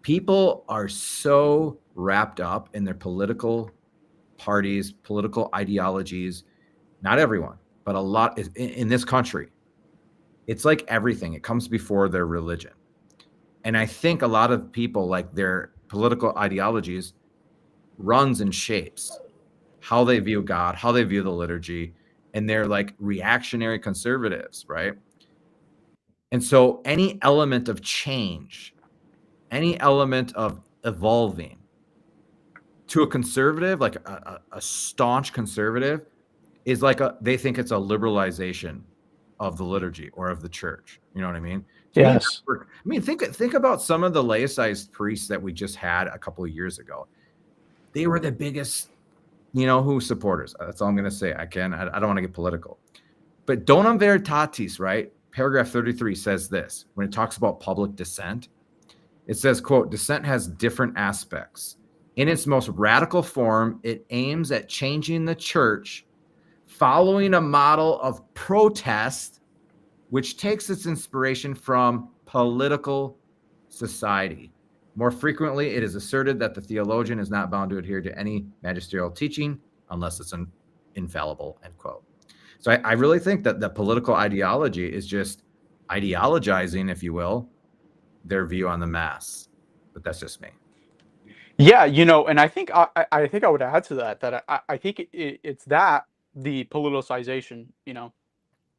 [SPEAKER 2] People are so wrapped up in their political parties, political ideologies. Not everyone, but a lot in this country. It's like everything. It comes before their religion. And I think a lot of people, like their political ideologies, runs and shapes how they view God, how they view the liturgy, and they're like reactionary conservatives, right? And so any element of change, any element of evolving to a conservative, like a staunch conservative, is like they think it's a liberalization of the liturgy or of the church. You know what I mean?
[SPEAKER 1] Yes.
[SPEAKER 2] I mean, think about some of the laicized priests that we just had a couple of years ago. They were the biggest, who supporters. That's all I'm going to say. I don't want to get political. But Donum Veritatis, right? Paragraph 33 says this. When it talks about public dissent, it says, quote, dissent has different aspects. In its most radical form, it aims at changing the church following a model of protest, which takes its inspiration from political society. More frequently, it is asserted that the theologian is not bound to adhere to any magisterial teaching unless it's infallible, end quote. So I really think that the political ideology is just ideologizing, if you will, their view on the mass. But that's just me.
[SPEAKER 1] Yeah, and I think I think I would add to that that I think it's that the politicization,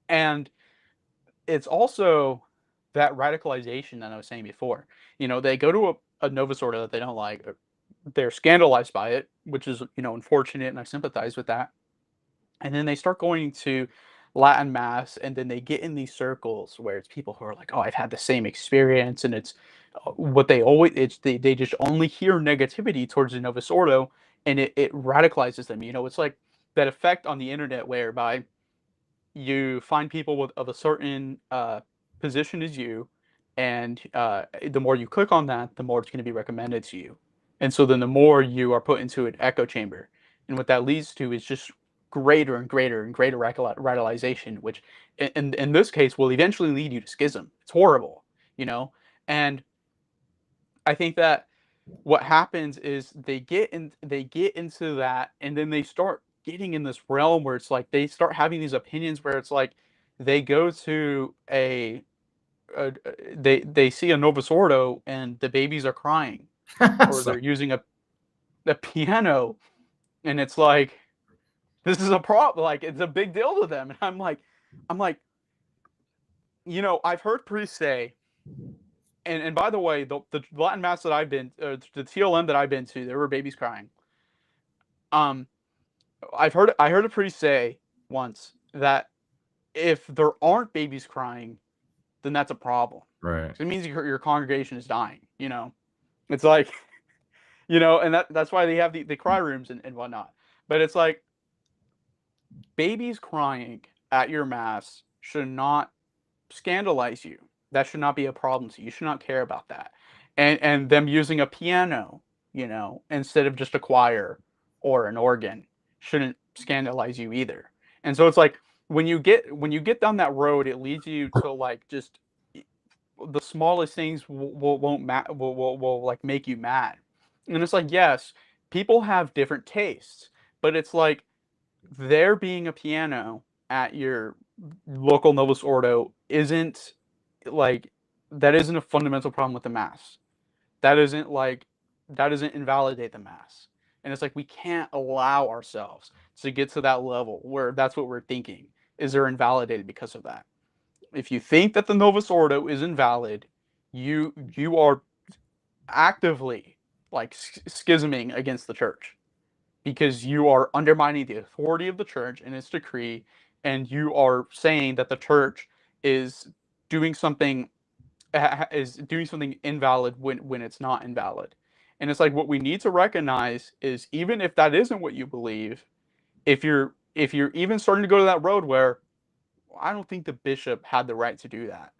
[SPEAKER 1] and it's also that radicalization that I was saying before. They go to a Novus Ordo that they don't like. They're scandalized by it, which is unfortunate, and I sympathize with that. And then they start going to Latin mass, and then they get in these circles where it's people who are like, "Oh, I've had the same experience," and it's what they always they just only hear negativity towards the Novus Ordo, and it radicalizes them. It's like that effect on the internet whereby you find people of a certain position as you, and the more you click on that, the more it's going to be recommended to you, and so then the more you are put into an echo chamber, and what that leads to is just greater and greater and greater radicalization, which in this case will eventually lead you to schism. It's horrible, you know, and I think that what happens is they get into that, and then they start getting in this realm where it's like they start having these opinions where it's like they go to they see a Novus Ordo and the babies are crying, or
[SPEAKER 2] So,
[SPEAKER 1] they're using a piano, and it's like this is a problem, like it's a big deal to them, and I'm like I've heard priests say, and by the way, the Latin mass that I've been the TLM that I've been to, there were babies crying. um I heard a priest say once that if there aren't babies crying, then that's a problem.
[SPEAKER 2] right.
[SPEAKER 1] 'Cause it means your congregation is dying. It's like and that's why they have the cry rooms and whatnot. But it's like babies crying at your mass should not scandalize you. That should not be a problem to you. You should not care about that. And them using a piano, instead of just a choir or an organ shouldn't scandalize you either. And so it's like when you get down that road, it leads you to like just the smallest things won't will like make you mad. And it's like, yes, people have different tastes, but it's like there being a piano at your local Novus Ordo isn't like that isn't a fundamental problem with the mass. That isn't like that doesn't invalidate the mass. And it's like we can't allow ourselves to get to that level where that's what we're thinking is they're invalidated because of that. If you think that the Novus Ordo is invalid, you are actively like schisming against the church because you are undermining the authority of the church and its decree, and you are saying that the church is doing something is doing something invalid when it's not invalid. And it's like what we need to recognize is even if that isn't what you believe, if you're even starting to go to that road where well, I don't think the bishop had the right to do that.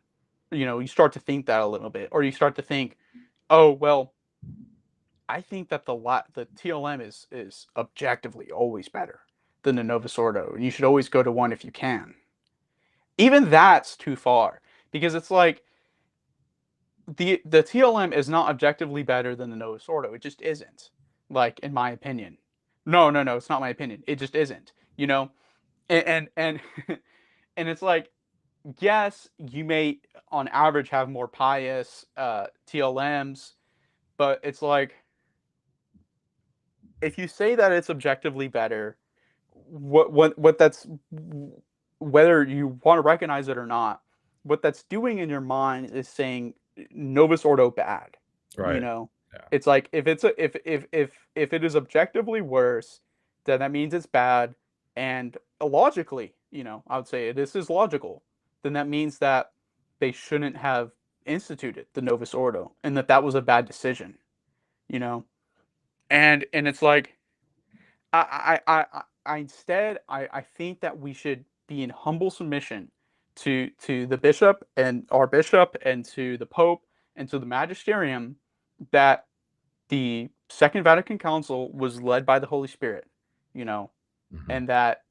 [SPEAKER 1] You start to think that a little bit, or you start to think, oh well, I think that the TLM is objectively always better than the Novus Ordo, and you should always go to one if you can. Even that's too far because it's like the TLM is not objectively better than the Novus Ordo. It just isn't. Like in my opinion. No, no, no, it's not my opinion. It just isn't. And and it's like yes, you may on average have more pious TLMs, but it's like if you say that it's objectively better, what that's whether you want to recognize it or not, what that's doing in your mind is saying Novus Ordo bad. You
[SPEAKER 2] Right.
[SPEAKER 1] know,
[SPEAKER 2] Yeah.
[SPEAKER 1] it's like if it is objectively worse, then that means it's bad, and logically, I would say this is logical. Then that means that they shouldn't have instituted the Novus Ordo, and that was a bad decision. You know, and it's like I think that we should be in humble submission to the bishop and our bishop and to the pope and to the magisterium that the Second Vatican Council was led by the Holy Spirit, you know,
[SPEAKER 2] Mhm.
[SPEAKER 1] and that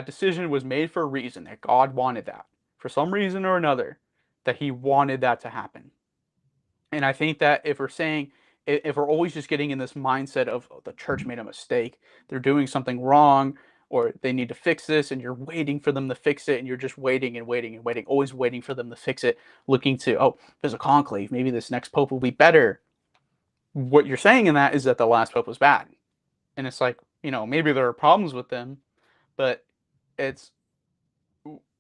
[SPEAKER 1] decision was made for a reason, that God wanted that for some reason or another, that He wanted that to happen. And I think that if we're always just getting in this mindset of oh, the church made a mistake, they're doing something wrong, or they need to fix this, and you're waiting for them to fix it, and you're just waiting and waiting and waiting, always waiting for them to fix it, looking to, oh, there's a conclave, maybe this next pope will be better. What you're saying in that is that the last pope was bad. And it's like, maybe there are problems with them, but it's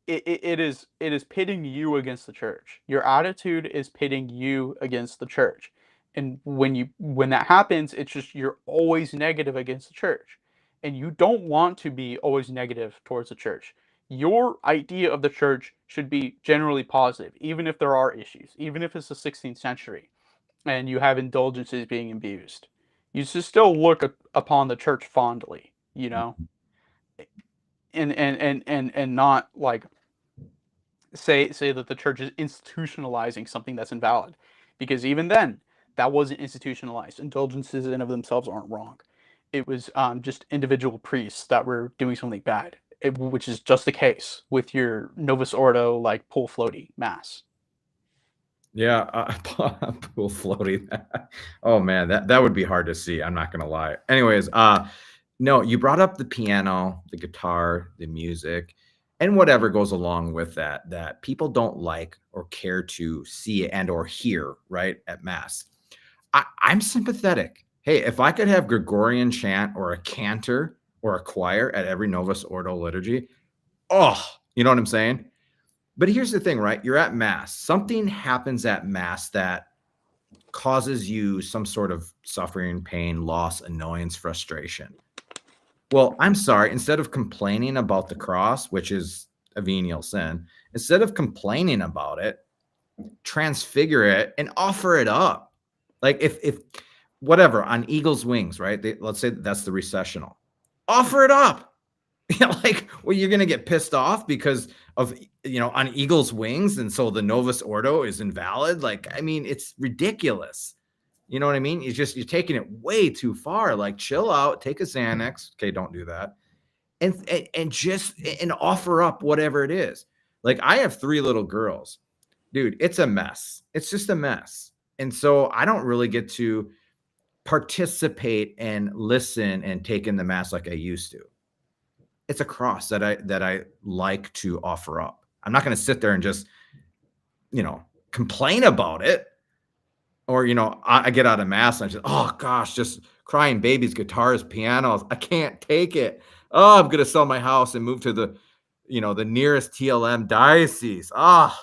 [SPEAKER 1] it is pitting you against the church. Your attitude is pitting you against the church. And when that happens, it's just you're always negative against the church. And you don't want to be always negative towards the church. Your idea of the church should be generally positive, even if there are issues, even if it's the 16th century and you have indulgences being abused. You should still look upon the church fondly, and not like say that the church is institutionalizing something that's invalid, because even then that wasn't institutionalized. Indulgences in of themselves aren't wrong. It was just individual priests that were doing something bad, which is just the case with your Novus Ordo like pool floaty mass.
[SPEAKER 2] Yeah, pool floaty. Oh man, that would be hard to see. I'm not gonna lie. Anyways, no, you brought up the piano, the guitar, the music, and whatever goes along with that people don't like or care to see and or hear, right, at mass. I'm sympathetic. Hey, if I could have Gregorian chant or a cantor or a choir at every Novus Ordo liturgy, oh, you know what I'm saying? But here's the thing, right? You're at mass. Something happens at mass that causes you some sort of suffering, pain, loss, annoyance, frustration. Well, I'm sorry. Instead of complaining about the cross, which is a venial sin, instead of complaining about it, transfigure it and offer it up. Like if whatever on eagle's wings, right? Let's say that's the recessional. Offer it up. Like, well, you're gonna get pissed off because of on eagle's wings, and so the Novus Ordo is invalid. Like, I mean, it's ridiculous. You know what I mean? You're taking it way too far. Like, chill out, take a Xanax. Okay, don't do that, and just and offer up whatever it is. Like, I have 3 little girls, dude. It's a mess. It's just a mess, and so I don't really get to participate and listen and take in the mass like I used to. It's a cross that I like to offer up. I'm not going to sit there and just, complain about it. Or, I get out of mass and I just, oh gosh, just crying babies, guitars, pianos. I can't take it. Oh, I'm going to sell my house and move to the nearest TLM diocese. Ah,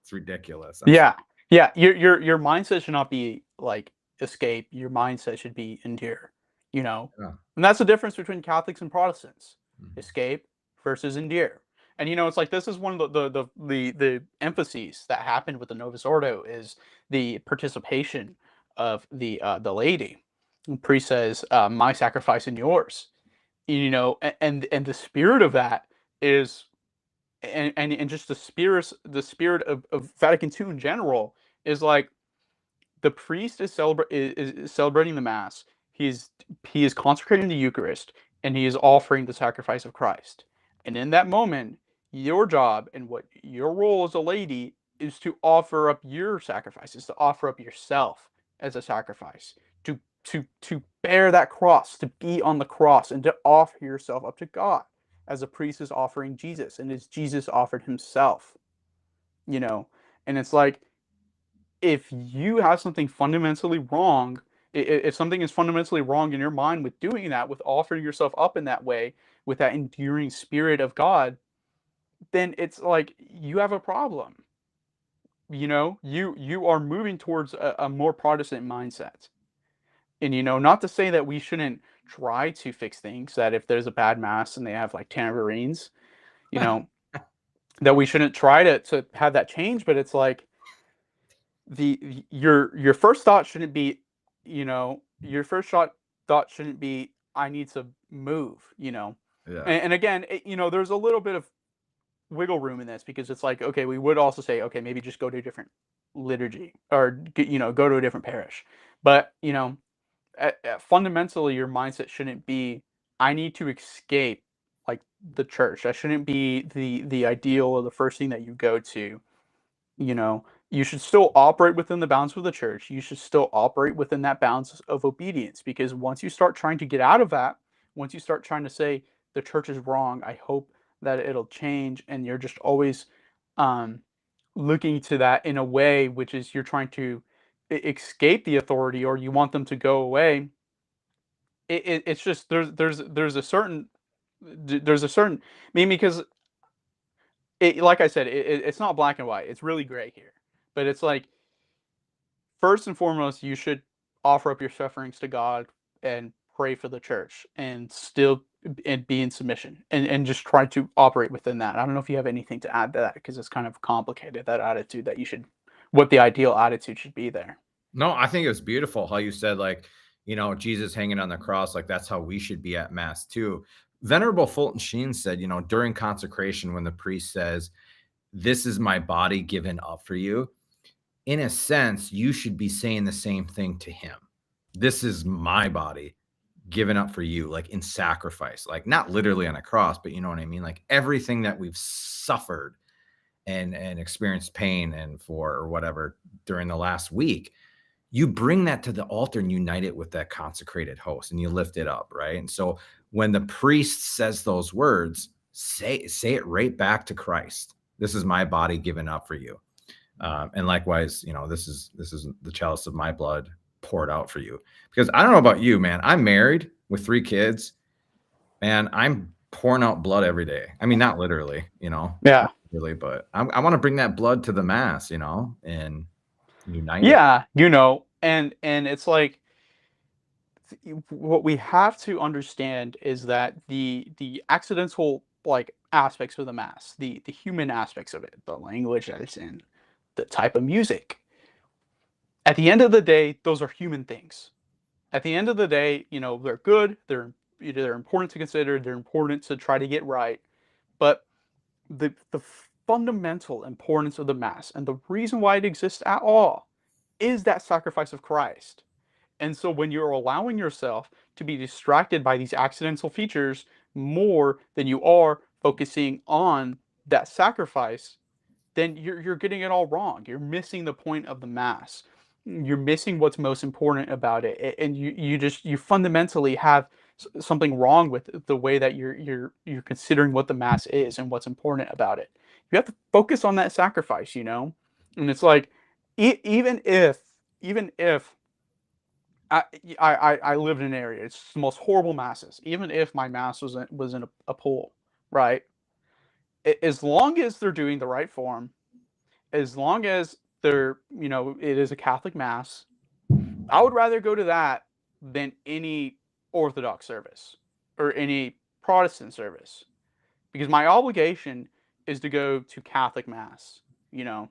[SPEAKER 2] it's ridiculous.
[SPEAKER 1] Yeah, yeah. Your mindset should not be like escape. Your mindset should be endure.
[SPEAKER 2] Yeah.
[SPEAKER 1] And that's the difference between Catholics and Protestants:
[SPEAKER 2] Mhm.
[SPEAKER 1] escape versus endure. And it's like this is one of the emphases that happened with the Novus Ordo is the participation of the laity. The priest says, "My sacrifice and yours." And the spirit of that is and just the spirit of Vatican II in general is like the priest is celebrating the mass. He is consecrating the Eucharist, and he is offering the sacrifice of Christ. And in that moment, your job and what your role as a lady is to offer up your sacrifices, to offer up yourself as a sacrifice, to bear that cross, to be on the cross, and to offer yourself up to God, as a priest is offering Jesus, and as Jesus offered himself. You know, and it's like if you have something fundamentally wrong, if something is fundamentally wrong in your mind with doing that, with offering yourself up in that way, with that enduring spirit of God, then it's like you have a problem. You are moving towards a more Protestant mindset. And not to say that we shouldn't try to fix things, that if there's a bad mass and they have like tambourines, you know, that we shouldn't try to have that change, but it's like your first thought shouldn't be, your first thought shouldn't be I need to move,
[SPEAKER 2] Yeah.
[SPEAKER 1] and again, there's a little bit of wiggle room in this because it's like okay, we would also say okay, maybe just go to a different liturgy or go to a different parish, but fundamentally your mindset shouldn't be I need to escape like the church. That shouldn't be the ideal or the first thing that you go to. You should still operate within the bounds of the church. You should still operate within that bounds of obedience, because once you start trying to get out of that, once you start trying to say the church is wrong. I hope that it'll change. And you're just always um, looking to that in a way which is you're trying to escape the authority or you want them to go away. It's just there's a certain there's a certain I mean because like I said it's not black and white. It's really gray here. But it's like first and foremost, you should offer up your sufferings to God and pray for the church and still and be in submission and just try to operate within that. I don't know if you have anything to add to that because it's kind of complicated, that attitude that you should, what the ideal attitude should be there.
[SPEAKER 2] No, I think it was beautiful how you said, like, Jesus hanging on the cross, like that's how we should be at mass too. Venerable Fulton Sheen said, during consecration, when the priest says, "This is my body given up for you," in a sense, you should be saying the same thing to him. This is my body given up for you, like in sacrifice, like not literally on a cross, but you know what I mean? Like everything that we've suffered and experienced pain and for or whatever during the last week, you bring that to the altar and unite it with that consecrated host and you lift it up, right? And so when the priest says those words, say it right back to Christ. This is my body given up for you. And likewise, this is the chalice of my blood poured out for you. Because I don't know about you, man. I'm married with 3 kids, and I'm pouring out blood every day. I mean, not literally,
[SPEAKER 1] Yeah.
[SPEAKER 2] not really, but I want to bring that blood to the mass, and unite it.
[SPEAKER 1] Yeah. And it's like, what we have to understand is that the accidental like aspects of the mass, the human aspects of it, the language that it's in, the type of music, at the end of the day, those are human things. At the end of the day, they're good, they're important to consider, they're important to try to get right, but the fundamental importance of the mass and the reason why it exists at all is that sacrifice of Christ. And so when you're allowing yourself to be distracted by these accidental features more than you are focusing on that sacrifice, then you're getting it all wrong. You're missing the point of the mass. You're missing what's most important about it, and you fundamentally have something wrong with the way that you're considering what the mass is and what's important about it. You have to focus on that sacrifice, and it's like even if I, I live in an area, it's the most horrible masses. Even if my mass was in a pool, right? As long as they're doing the right form, as long as it is a Catholic mass, I would rather go to that than any Orthodox service or any Protestant service because my obligation is to go to Catholic mass, you know,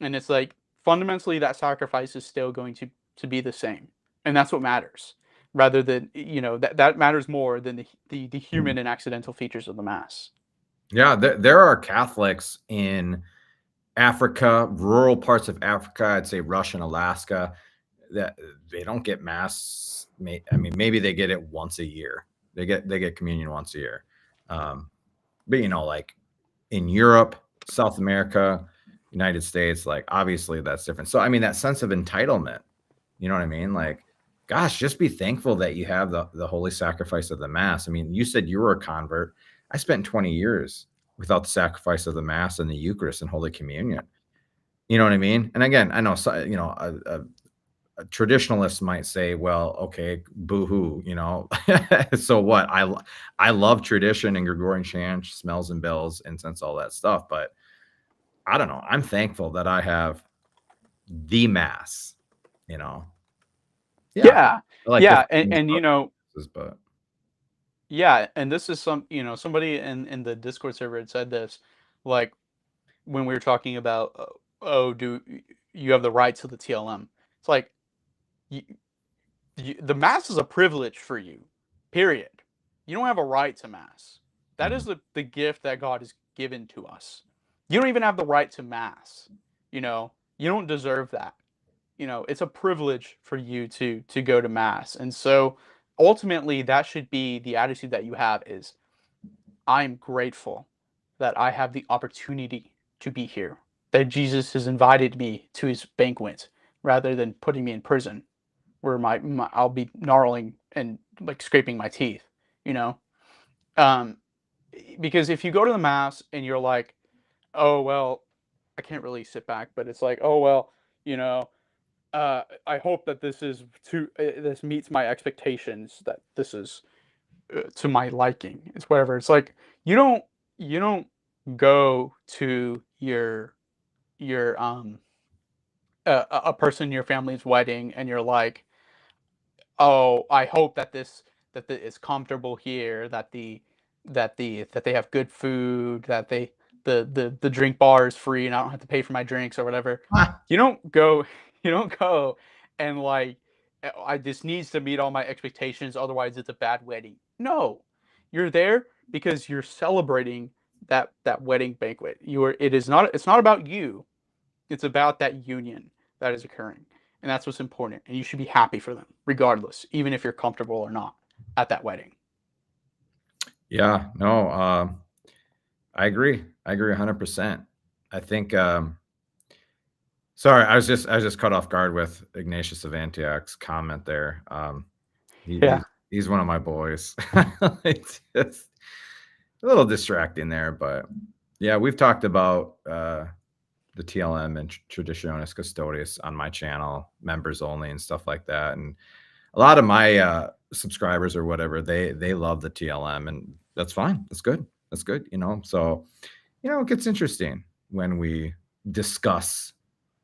[SPEAKER 1] and it's like fundamentally that sacrifice is still going to be the same, and that's what matters. Rather than that matters more than the human and accidental features of the mass.
[SPEAKER 2] Yeah, there are Catholics in Africa, rural parts of Africa, I'd say Russia and Alaska, that they don't get mass. I mean, maybe they get it once a year. They get communion once a year. But like in Europe, South America, United States, like obviously that's different. So I mean, that sense of entitlement, you know what I mean? Like, gosh, just be thankful that you have the holy sacrifice of the mass. I mean, you said you were a convert. I spent 20 years without the sacrifice of the mass and the Eucharist and Holy Communion. You know what I mean? And again, I know, a traditionalist might say, well, okay, boo-hoo, so what? I love tradition and Gregorian chant, smells and bells, incense, all that stuff. But I don't know. I'm thankful that I have the mass, Yeah.
[SPEAKER 1] Yeah,
[SPEAKER 2] I like
[SPEAKER 1] yeah,
[SPEAKER 2] different
[SPEAKER 1] and,
[SPEAKER 2] things
[SPEAKER 1] and
[SPEAKER 2] about
[SPEAKER 1] you know,
[SPEAKER 2] masses, but
[SPEAKER 1] yeah, and this is somebody in the Discord server had said this, like when we were talking about, oh, do you have the right to the TLM? It's like you, the mass is a privilege for you, period. You don't have a right to mass. That is
[SPEAKER 2] mhm.
[SPEAKER 1] the gift that God has given to us. You don't even have the right to mass. You don't deserve that. It's a privilege for you to go to mass. And so ultimately that should be the attitude that you have is I'm grateful that I have the opportunity to be here. That Jesus has invited me to his banquet rather than putting me in prison where my I'll be gnarling and like scraping my teeth, you know? Um, because if you go to the mass and you're like, oh well, I can't really sit back, but it's like, oh well, you know, I hope that this meets my expectations, that this is to my liking. It's whatever. It's like you don't go to your a person in your family's wedding and you're like, oh, I hope that is comfortable here, that they have good food, that the drink bar is free and I don't have to pay for my drinks or whatever.
[SPEAKER 2] Ah,
[SPEAKER 1] You don't go you don't go and like, I this needs to meet all my expectations, otherwise it's a bad wedding. No. You're there because you're celebrating that wedding banquet. It's not about you. It's about that union that is occurring. And that's what's important. And you should be happy for them, regardless, even if you're comfortable or not at that wedding.
[SPEAKER 2] yeah, no, I agree. I agree 100%. I think, sorry, I was just caught off guard with Ignatius of Antioch's comment there.
[SPEAKER 1] Yeah.
[SPEAKER 2] He's one of my boys. It's just a little distracting there, but yeah, we've talked about the TLM and Traditionis Custodes on my channel, members only and stuff like that. And a lot of my subscribers or whatever, they love the TLM, and that's fine. That's good. That's good. So it gets interesting when we discuss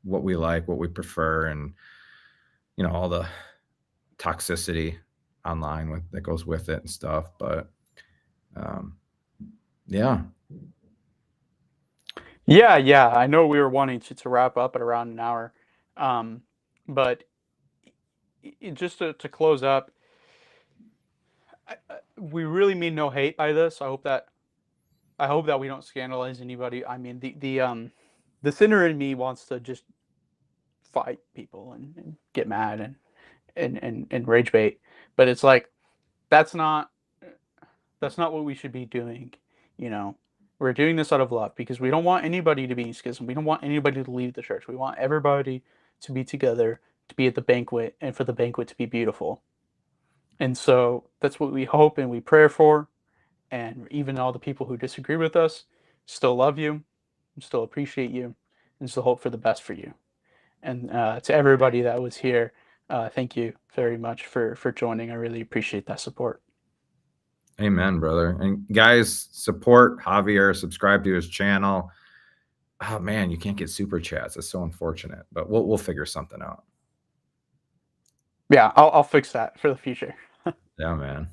[SPEAKER 2] what we like, what we prefer, and all the toxicity online that goes with it and stuff. But yeah.
[SPEAKER 1] Yeah. I know we were wanting to wrap up at around an hour. But just to close up, we really mean no hate by this. I hope that we don't scandalize anybody. I mean, the sinner in me wants to just fight people and get mad and rage bait, but it's like that's not that's not what we should be doing. You know, we're doing this out of love because we don't want anybody to be in schism. We don't want anybody to leave the church. We want everybody to be together, to be at the banquet, and for the banquet to be beautiful. And so that's what we hope and we pray for. And even all the people who disagree with us still love you, still appreciate you, and still hope for the best for you. And to everybody that was here, thank you very much for joining. I really appreciate that support.
[SPEAKER 2] Amen, brother. And guys, support Javier, subscribe to his channel. Oh man, you can't get super chats. It's so unfortunate, but we'll figure something out.
[SPEAKER 1] Yeah, I'll fix that for the future.
[SPEAKER 2] Yeah, man.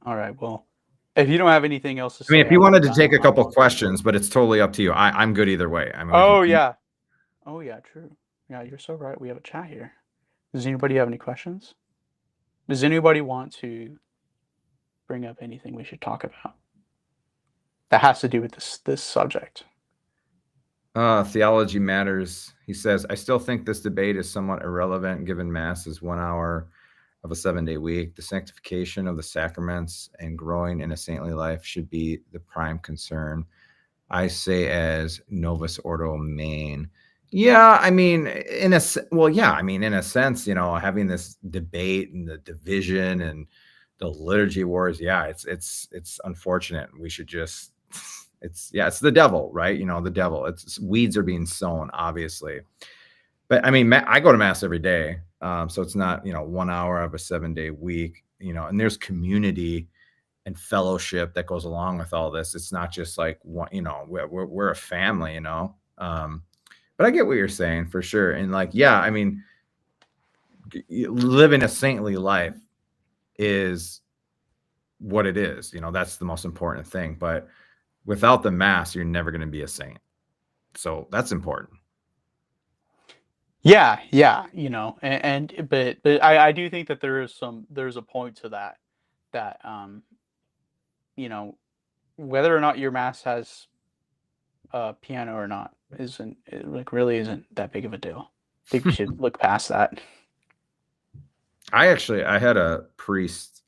[SPEAKER 1] All right. Well, if you don't have anything else to
[SPEAKER 2] I mean,
[SPEAKER 1] say,
[SPEAKER 2] if you
[SPEAKER 1] I
[SPEAKER 2] wanted
[SPEAKER 1] think
[SPEAKER 2] to take a couple questions, but it's totally up to you. I'm good either way. I mean, we
[SPEAKER 1] Oh
[SPEAKER 2] can.
[SPEAKER 1] yeah. Oh yeah. True. Yeah, you're so right. We have a chat here. Does anybody have any questions? Does anybody want to bring up anything we should talk about that has to do with this subject?
[SPEAKER 2] Theology matters. He says, I still think this debate is somewhat irrelevant given Mass is 1 hour of a 7-day week. The sanctification of the sacraments and growing in a saintly life should be the prime concern. I say as Novus Ordo main. Yeah, I mean, in a sense, having this debate and the division and the liturgy wars, yeah, it's unfortunate. We should just it's the devil, right? The devil. It's weeds are being sown, obviously. But I mean, I go to mass every day, so it's not 1 hour of a 7-day week, and there's community and fellowship that goes along with all this. It's not just like one, we're a family, but I get what you're saying for sure. And like, yeah, I mean, living a saintly life is what it is. That's the most important thing. But without the mass, you're never going to be a saint. So that's important.
[SPEAKER 1] Yeah, but I do think that there's a point to that you know whether or not your mass has a piano or not isn't it, like really isn't that big of a deal. I think we should look past that.
[SPEAKER 2] I had a priest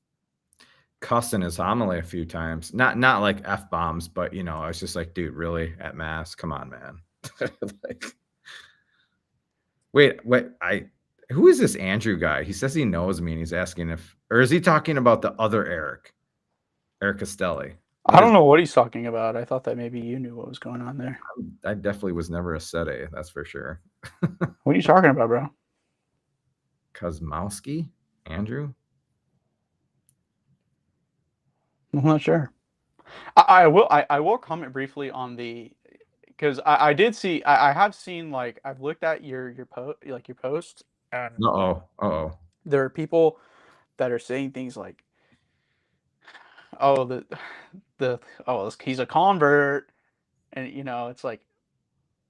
[SPEAKER 2] cuss in his homily a few times. Not like F bombs, but I was just like, dude, really at mass? Come on, man. Like, wait, Who is this Andrew guy? He says he knows me and he's asking if, or is he talking about the other Eric Castelli?
[SPEAKER 1] I don't know what he's talking about. I thought that maybe you knew what was going on there.
[SPEAKER 2] I definitely was never a Sede, that's for sure.
[SPEAKER 1] What are you talking about, bro?
[SPEAKER 2] Kosmowski? Andrew?
[SPEAKER 1] I'm not sure. I will comment briefly on the, because I did see, I have seen, like, I've looked at your post, and
[SPEAKER 2] Uh-oh.
[SPEAKER 1] there are people that are saying things like, oh, he's a convert, and it's like,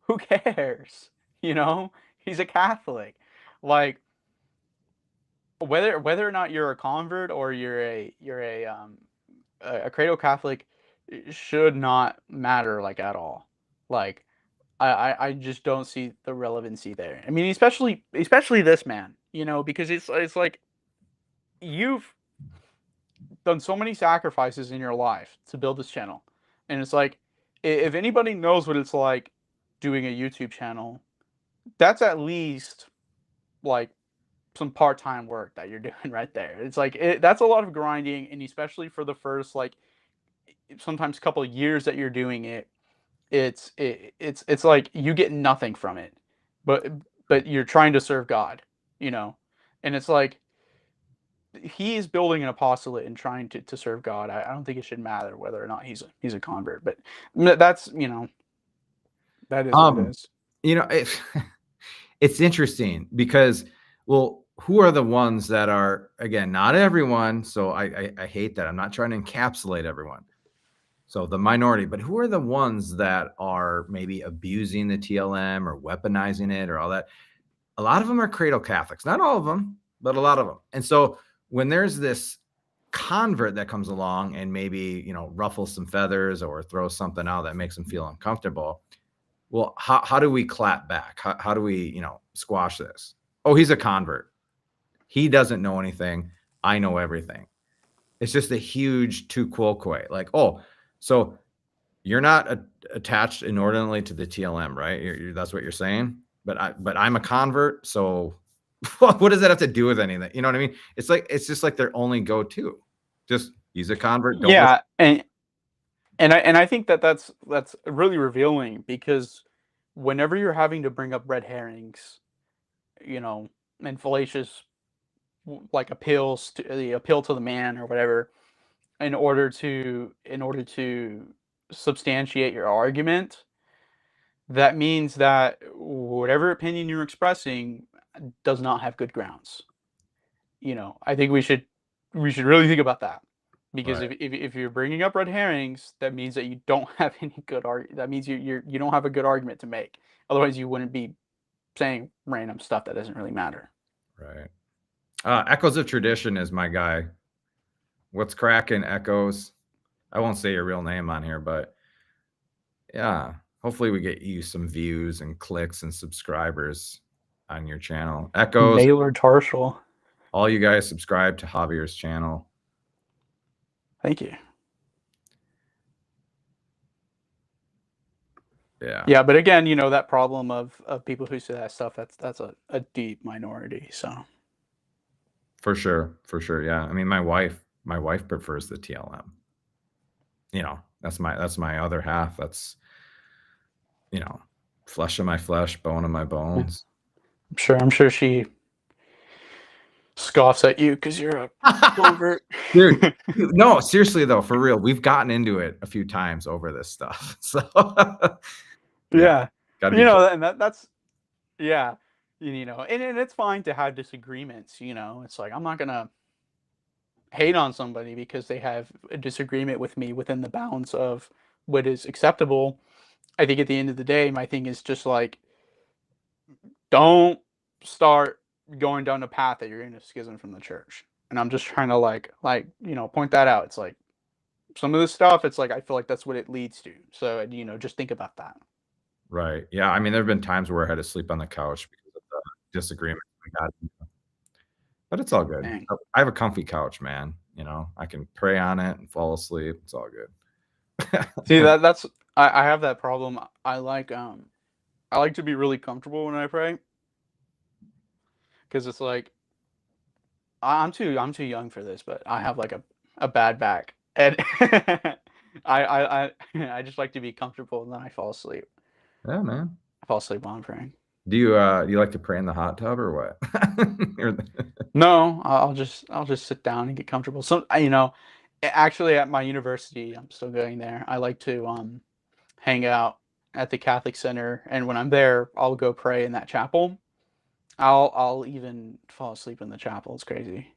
[SPEAKER 1] who cares? He's a Catholic. Like, whether or not you're a convert or you're a cradle Catholic should not matter, like, at all. Like, I just don't see the relevancy there. I mean, especially this man, because it's like, you've done so many sacrifices in your life to build this channel, and it's like, if anybody knows what it's like doing a YouTube channel, that's at least like some part-time work that you're doing right there. It's like, that's a lot of grinding, and especially for the first, like, sometimes couple of years that you're doing it, it's like you get nothing from it, but you're trying to serve God, you know, and it's like, he is building an apostolate and trying to serve God. I don't think it should matter whether or not he's a convert, but that's, that is what it is.
[SPEAKER 2] It's interesting because, well, who are the ones that are, again, not everyone. So I hate that. I'm not trying to encapsulate everyone. So the minority, but who are the ones that are maybe abusing the TLM or weaponizing it or all that? A lot of them are cradle Catholics, not all of them, but a lot of them. And so when there's this convert that comes along and maybe, ruffles some feathers or throws something out that makes them feel uncomfortable, well, how do we clap back? How do we, squash this? Oh, he's a convert. He doesn't know anything. I know everything. It's just a huge tu quoque. Like, oh, so you're not attached inordinately to the TLM, right? That's what you're saying. But I'm a convert. So what does that have to do with anything? You know what I mean? It's just like their only go-to. Just he's a convert. Don't listen.
[SPEAKER 1] Yeah, and I think that's really revealing, because whenever you're having to bring up red herrings, and fallacious, like, appeals to the appeal to the man or whatever, in order to substantiate your argument, that means that whatever opinion you're expressing does not have good grounds. I think we should really think about that, because
[SPEAKER 2] Right.
[SPEAKER 1] if you're bringing up red herrings, that means that you don't have any good that means you don't have a good argument to make. Otherwise, you wouldn't be saying random stuff that doesn't really matter.
[SPEAKER 2] Right. Echoes of Tradition is my guy. What's cracking, Echoes? I won't say your real name on here, but yeah, hopefully we get you some views and clicks and subscribers on your channel. Echoes,
[SPEAKER 1] Baylor Tarshall.
[SPEAKER 2] all you guys subscribe to Javier's channel.
[SPEAKER 1] Thank you.
[SPEAKER 2] Yeah.
[SPEAKER 1] Yeah, but again, that problem of people who say that stuff, that's a deep minority. So
[SPEAKER 2] For sure. Yeah. I mean, my wife prefers the TLM. That's my other half. That's, flesh of my flesh, bone of my bones.
[SPEAKER 1] I'm sure she scoffs at you because you're a convert.
[SPEAKER 2] Dude, no, seriously though, for real, we've gotten into it a few times over this stuff. So
[SPEAKER 1] Yeah,
[SPEAKER 2] gotta be careful.
[SPEAKER 1] and that's, yeah, and it's fine to have disagreements. It's like, I'm not gonna hate on somebody because they have a disagreement with me within the bounds of what is acceptable. I think at the end of the day, my thing is just like, don't start going down a path that you're in a schism from the church. And I'm just trying to point that out. It's like, some of this stuff, it's like, I feel like that's what it leads to. So, just think about that.
[SPEAKER 2] Right. Yeah. I mean, there have been times where I had to sleep on the couch because of the disagreement we got into. But it's all good.
[SPEAKER 1] Dang.
[SPEAKER 2] I have a comfy couch, man. I can pray on it and fall asleep. It's all good.
[SPEAKER 1] See, that's I have that problem. I like to be really comfortable when I pray, because it's like I'm too young for this, but I have like a bad back, and I just like to be comfortable, and then I fall asleep.
[SPEAKER 2] Yeah, man.
[SPEAKER 1] I fall asleep while I'm praying.
[SPEAKER 2] Do you like to pray in the hot tub or what?
[SPEAKER 1] No, I'll just sit down and get comfortable. So actually at my university, I'm still going there. I like to hang out at the Catholic Center, and when I'm there, I'll go pray in that chapel. I'll even fall asleep in the chapel. It's crazy.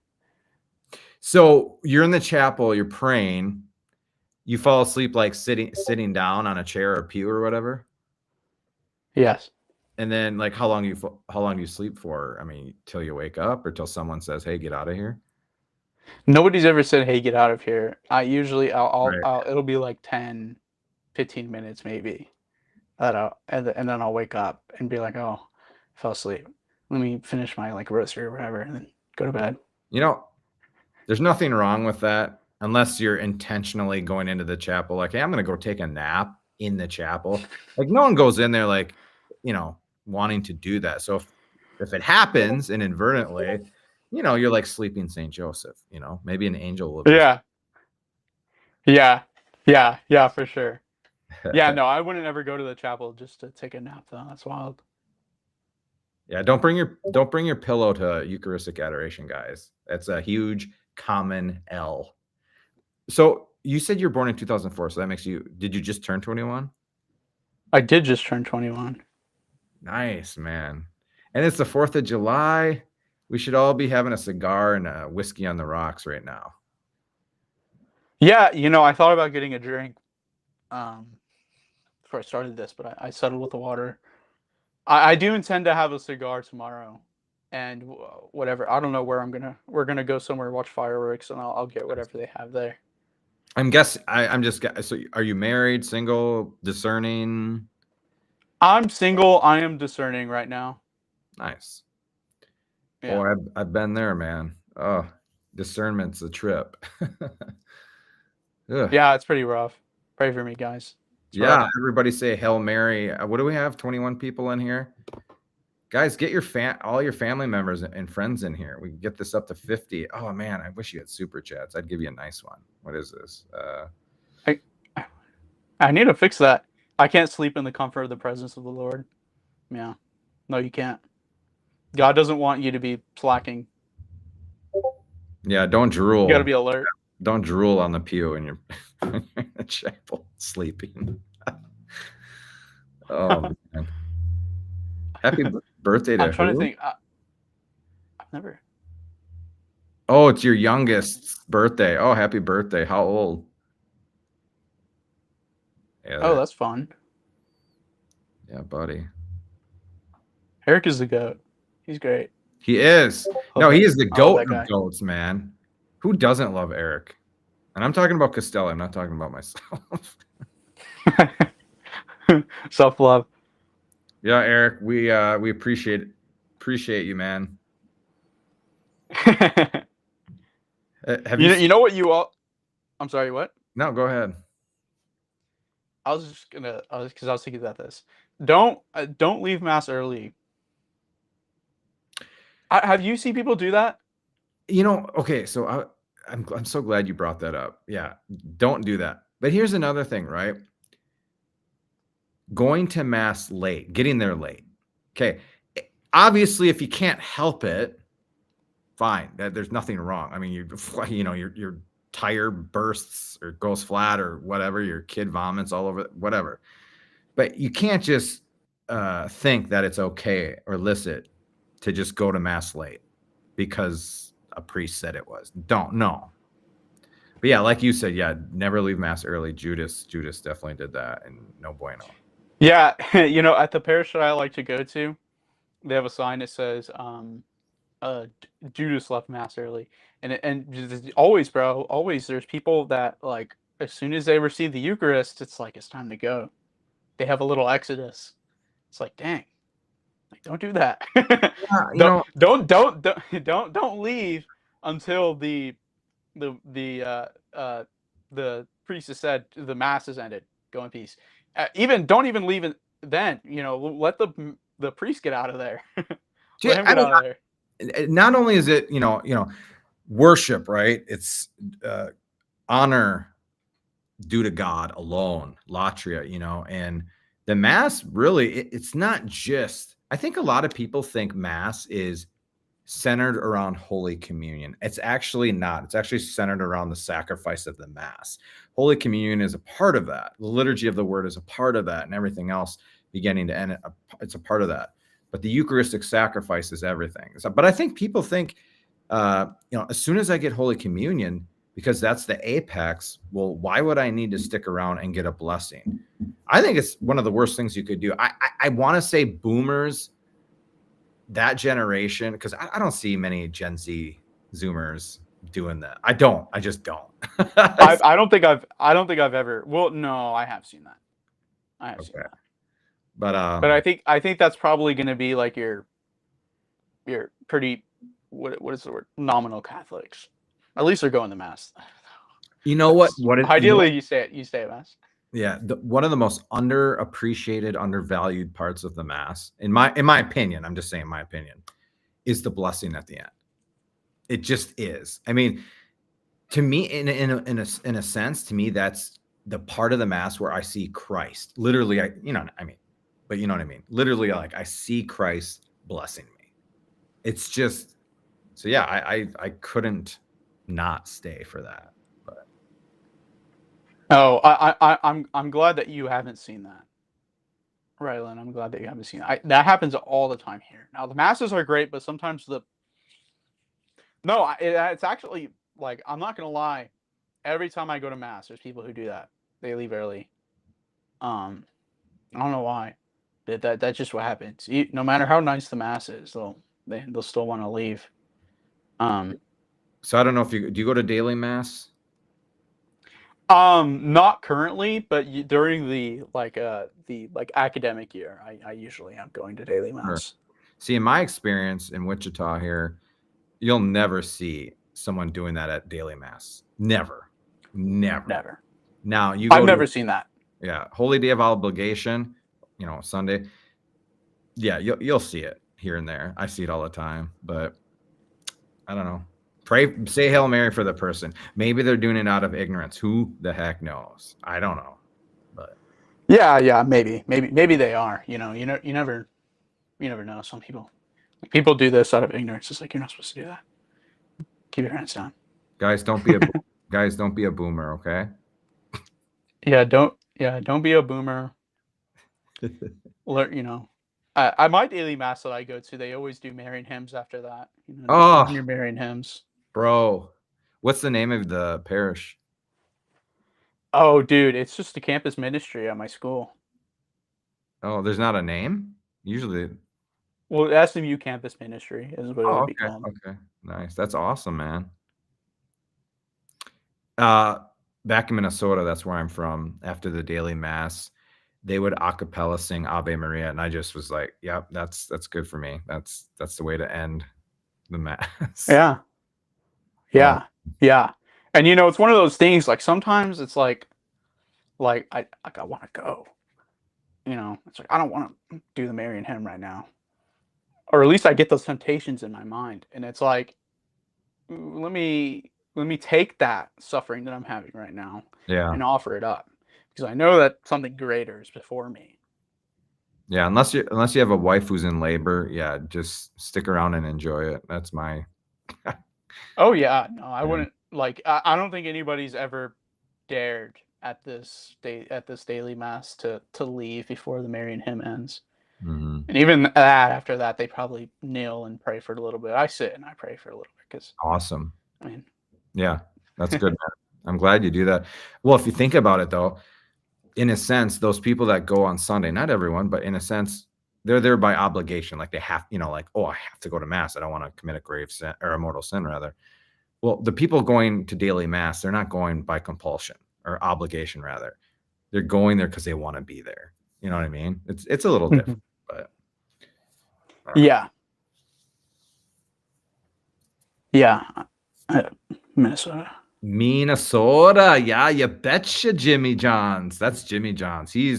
[SPEAKER 2] So you're in the chapel, you're praying, you fall asleep like sitting down on a chair or pew or whatever.
[SPEAKER 1] Yes.
[SPEAKER 2] And then like how long do you sleep for? I mean, till you wake up or till someone says, "Hey, get out of here."
[SPEAKER 1] Nobody's ever said, "Hey, get out of here." I usually
[SPEAKER 2] Right.
[SPEAKER 1] it'll be like 10, 15 minutes maybe. And then I'll wake up and be like, "Oh, I fell asleep. Let me finish my like rosary or whatever, and then go to bed."
[SPEAKER 2] You know, there's nothing wrong with that unless you're intentionally going into the chapel like, "Hey, I'm going to go take a nap in the chapel." Like no one goes in there like, you know, wanting to do that. So if it happens inadvertently, you're like sleeping St. Joseph, maybe an angel will just
[SPEAKER 1] Yeah, yeah, yeah, for sure. Yeah, no, I wouldn't ever go to the chapel just to take a nap though. That's wild.
[SPEAKER 2] Yeah, don't bring your pillow to Eucharistic adoration, guys. That's a huge common L. So you said you're born in 2004, so that makes did you just turn 21?
[SPEAKER 1] I did just turn 21.
[SPEAKER 2] Nice, man. And it's the 4th of July. We should all be having a cigar and a whiskey on the rocks right now.
[SPEAKER 1] Yeah, I thought about getting a drink um before I started this, but I settled with the water. I do intend to have a cigar tomorrow, and whatever. I don't know where we're gonna go somewhere, watch fireworks, and I'll get whatever they have there.
[SPEAKER 2] I'm just so are you married, single, discerning?
[SPEAKER 1] I'm single. I am discerning right now.
[SPEAKER 2] Nice.
[SPEAKER 1] Yeah.
[SPEAKER 2] Boy, I've been there, man. Oh, discernment's a trip. Ugh.
[SPEAKER 1] Yeah, it's pretty rough. Pray for me, guys. It's
[SPEAKER 2] Yeah,
[SPEAKER 1] rough.
[SPEAKER 2] everybody say Hail Mary. What do we have? 21 people in here. Guys, get all your family members and friends in here. We can get this up to 50. Oh man, I wish you had super chats. I'd give you a nice one. What is this?
[SPEAKER 1] I I need to fix that. I can't sleep in the comfort of the presence of the Lord. Yeah. No, you can't. God doesn't want you to be slacking.
[SPEAKER 2] Yeah, don't
[SPEAKER 1] You got to
[SPEAKER 2] drool.
[SPEAKER 1] be alert.
[SPEAKER 2] Don't drool on the pew in in the chapel sleeping. Oh man. Happy birthday
[SPEAKER 1] I'm
[SPEAKER 2] to
[SPEAKER 1] trying to
[SPEAKER 2] who?
[SPEAKER 1] think. I've never.
[SPEAKER 2] Oh, it's your youngest's birthday. Oh, happy birthday. How old?
[SPEAKER 1] Oh,
[SPEAKER 2] Yeah,
[SPEAKER 1] that's fun.
[SPEAKER 2] yeah, buddy.
[SPEAKER 1] Eric is the goat. He's great.
[SPEAKER 2] He is.
[SPEAKER 1] Love
[SPEAKER 2] No,
[SPEAKER 1] that.
[SPEAKER 2] he is the
[SPEAKER 1] I love
[SPEAKER 2] goat
[SPEAKER 1] that
[SPEAKER 2] of
[SPEAKER 1] guy.
[SPEAKER 2] goats, man. Who doesn't love Eric? And I'm talking about Costello. I'm not talking about myself.
[SPEAKER 1] Self love.
[SPEAKER 2] Yeah, Eric, we appreciate you, man. Have you
[SPEAKER 1] You
[SPEAKER 2] seen?
[SPEAKER 1] know what you all? I'm sorry. What?
[SPEAKER 2] No, go ahead.
[SPEAKER 1] I was just gonna. I was thinking about this. Don't leave mass early. Have you seen people do that?
[SPEAKER 2] Okay, so I'm so glad you brought that up. Yeah, don't do that. But here's another thing, right? Going to mass late, getting there late. Okay, obviously, if you can't help it, fine. There's nothing wrong. I mean, your tire bursts or goes flat or whatever. Your kid vomits all over, whatever. But you can't just think that it's okay or licit to just go to mass late because a priest said it was. Don't no. But yeah, like you said, yeah, never leave mass early. Judas definitely did that, and no bueno.
[SPEAKER 1] Yeah. At the parish that I like to go to, they have a sign that says, Judas left mass early, and always, bro, always. There's people that like as soon as they receive the Eucharist, it's like it's time to go. They have a little exodus. It's like, dang, like don't do that.
[SPEAKER 2] Yeah,
[SPEAKER 1] Don't leave until the the priest has said the mass is ended. Go in peace. Even don't even leave it then. Let the priest get out of there. Let
[SPEAKER 2] yeah,
[SPEAKER 1] him
[SPEAKER 2] I
[SPEAKER 1] get
[SPEAKER 2] mean,
[SPEAKER 1] out of there.
[SPEAKER 2] not only is it, worship, right? It's honor due to God alone, latria, and the mass really, it's not just, I think a lot of people think mass is centered around Holy Communion. It's actually not. It's actually centered around the sacrifice of the Mass. Holy Communion is a part of that. The liturgy of the Word is a part of that, and everything else, beginning to end, it's a part of that. But the Eucharistic sacrifice is everything. So, but I think people think, as soon as I get Holy Communion, because that's the apex, well, why would I need to stick around and get a blessing? I think it's one of the worst things you could do. I want to say boomers, that generation, because I don't see many Gen Z Zoomers doing that. I just don't.
[SPEAKER 1] I don't think I've ever. Well, no, I have seen that. I have seen that.
[SPEAKER 2] But
[SPEAKER 1] I think that's probably going to be like your pretty what is the word, nominal Catholics. At least they're going to mass.
[SPEAKER 2] You know what?
[SPEAKER 1] Ideally, you stay at mass.
[SPEAKER 2] Yeah, one of the most underappreciated, undervalued parts of the mass, in my opinion, I'm just saying my opinion, is the blessing at the end. It just is. I mean, to me, in a sense, to me, that's the part of the mass where I see Christ. Literally, but you know what I mean. Literally, like I see Christ blessing me. It's just so. Yeah, I couldn't not stay for that.
[SPEAKER 1] Oh, I'm glad that you haven't seen that, Rylan. I'm glad that you haven't seen that. That happens all the time here. Now the masses are great, but sometimes it's actually like, I'm not gonna lie. Every time I go to mass, there's people who do that. They leave early. I don't know why. That's just what happens. No matter how nice the mass is, they'll still want to leave.
[SPEAKER 2] So I don't know if do you go to daily mass?
[SPEAKER 1] Not currently, but during the academic year, I usually am going to daily mass.
[SPEAKER 2] Sure. See, in my experience in Wichita here, you'll never see someone doing that at daily mass. Never. Now
[SPEAKER 1] I've never seen that.
[SPEAKER 2] Yeah, Holy Day of Obligation, Sunday. Yeah, you'll see it here and there. I see it all the time, but I don't know. Say Hail Mary for the person. Maybe they're doing it out of ignorance. Who the heck knows? I don't know. But
[SPEAKER 1] yeah, maybe they are. You never know. Some people do this out of ignorance. It's like, you're not supposed to do that. Keep your hands down.
[SPEAKER 2] Guys, don't be a boomer, okay?
[SPEAKER 1] Yeah, don't be a boomer. I my daily mass that I go to, they always do Marian hymns after that. Your Marian hymns.
[SPEAKER 2] Bro, what's the name of the parish?
[SPEAKER 1] Oh, dude, it's just a campus ministry at my school.
[SPEAKER 2] Oh, there's not a name? Usually.
[SPEAKER 1] Well, SMU campus ministry is what it would be called.
[SPEAKER 2] Okay, nice. That's awesome, man. Back in Minnesota, that's where I'm from. After the daily mass, they would a cappella sing Ave Maria, and I just was like, "Yep, that's good for me. That's the way to end the mass."
[SPEAKER 1] Yeah. And it's one of those things. Like, sometimes it's like I want to go. It's like, I don't want to do the Marian hymn right now, or at least I get those temptations in my mind, and it's like, let me take that suffering that I'm having right now, and offer it up, because I know that something greater is before me.
[SPEAKER 2] Yeah, unless you have a wife who's in labor, yeah, just stick around and enjoy it. That's my.
[SPEAKER 1] Oh yeah, no, I wouldn't. Like, I don't think anybody's ever dared at this daily mass to leave before the Marian hymn ends.
[SPEAKER 2] Mm-hmm.
[SPEAKER 1] And even after that, they probably kneel and pray for a little bit. I sit and I pray for a little bit, because
[SPEAKER 2] awesome.
[SPEAKER 1] I mean,
[SPEAKER 2] yeah, that's good, man. I'm glad you do that. Well, if you think about it, though, in a sense, those people that go on Sunday, not everyone, but in a sense, they're there by obligation. Like, they have, like, oh, I have to go to mass. I don't want to commit a grave sin, or a mortal sin, rather. Well, the people going to daily mass, they're not going by compulsion or obligation, rather. They're going there because they want to be there. You know what I mean? It's a little different, but
[SPEAKER 1] yeah.
[SPEAKER 2] Minnesota. Yeah, you betcha, Jimmy Johns. That's Jimmy Johns. He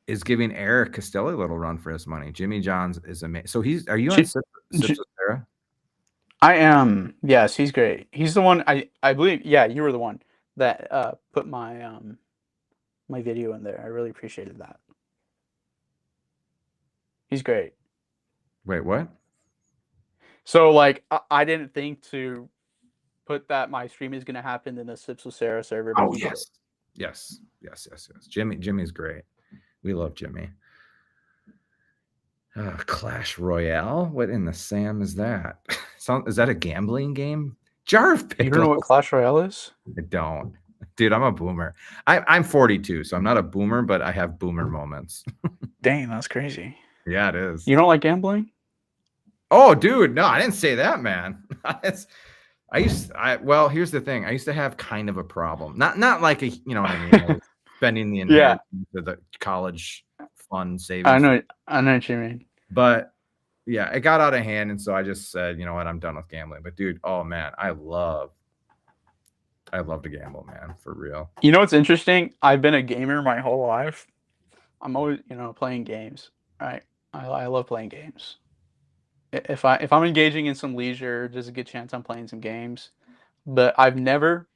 [SPEAKER 2] is giving Eric Castelli a little run for his money. Jimmy John's is amazing. So are you on
[SPEAKER 1] She,
[SPEAKER 2] Sips
[SPEAKER 1] J-
[SPEAKER 2] with Sarah?
[SPEAKER 1] I am. Yes, he's great. He's the one I believe. Yeah, you were the one that put my video in there. I really appreciated that. He's great.
[SPEAKER 2] Wait, what?
[SPEAKER 1] So like I didn't think to put that my stream is gonna happen in the Sips with Sarah server, but
[SPEAKER 2] Oh,
[SPEAKER 1] he did it.
[SPEAKER 2] yes. Yes. Jimmy's great. We love Jimmy. Clash Royale? What in the Sam is that? Is that a gambling game? Jar of
[SPEAKER 1] You don't know what
[SPEAKER 2] Pickles.
[SPEAKER 1] Clash Royale is?
[SPEAKER 2] I don't. Dude, I'm a boomer. I'm 42, so I'm not a boomer, but I have boomer moments.
[SPEAKER 1] Dang, that's crazy.
[SPEAKER 2] Yeah, it is.
[SPEAKER 1] You don't like gambling?
[SPEAKER 2] Oh, dude, no, I didn't say that, man. Well, here's the thing. I used to have kind of a problem. Not like you know what I mean? Like spending the
[SPEAKER 1] Yeah,
[SPEAKER 2] inheritance or the college fund
[SPEAKER 1] I
[SPEAKER 2] savings.
[SPEAKER 1] know. I know what you mean.
[SPEAKER 2] But yeah, it got out of hand, and so I just said, you know what, I'm done with gambling. But dude, oh man, I love to gamble, man, for real.
[SPEAKER 1] You know what's interesting? I've been a gamer my whole life. I'm always, playing games. Right? I love playing games. If I'm engaging in some leisure, there's a good chance I'm playing some games. But I've never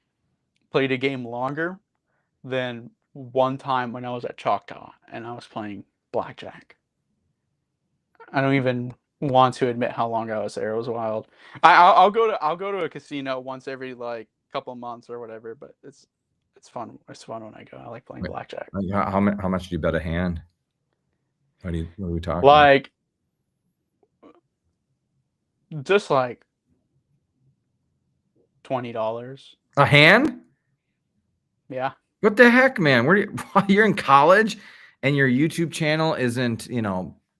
[SPEAKER 1] played a game longer than one time when I was at Choctaw and I was playing blackjack. I don't even want to admit how long I was there. It was wild. I'll go to a casino once every like couple months or whatever, but it's fun. It's fun when I go. I like playing
[SPEAKER 2] Wait,
[SPEAKER 1] blackjack.
[SPEAKER 2] how much do you bet a hand? What are we talking?
[SPEAKER 1] Like just like $20.
[SPEAKER 2] A hand?
[SPEAKER 1] Yeah.
[SPEAKER 2] What the heck, man? You're in college and your YouTube channel isn't,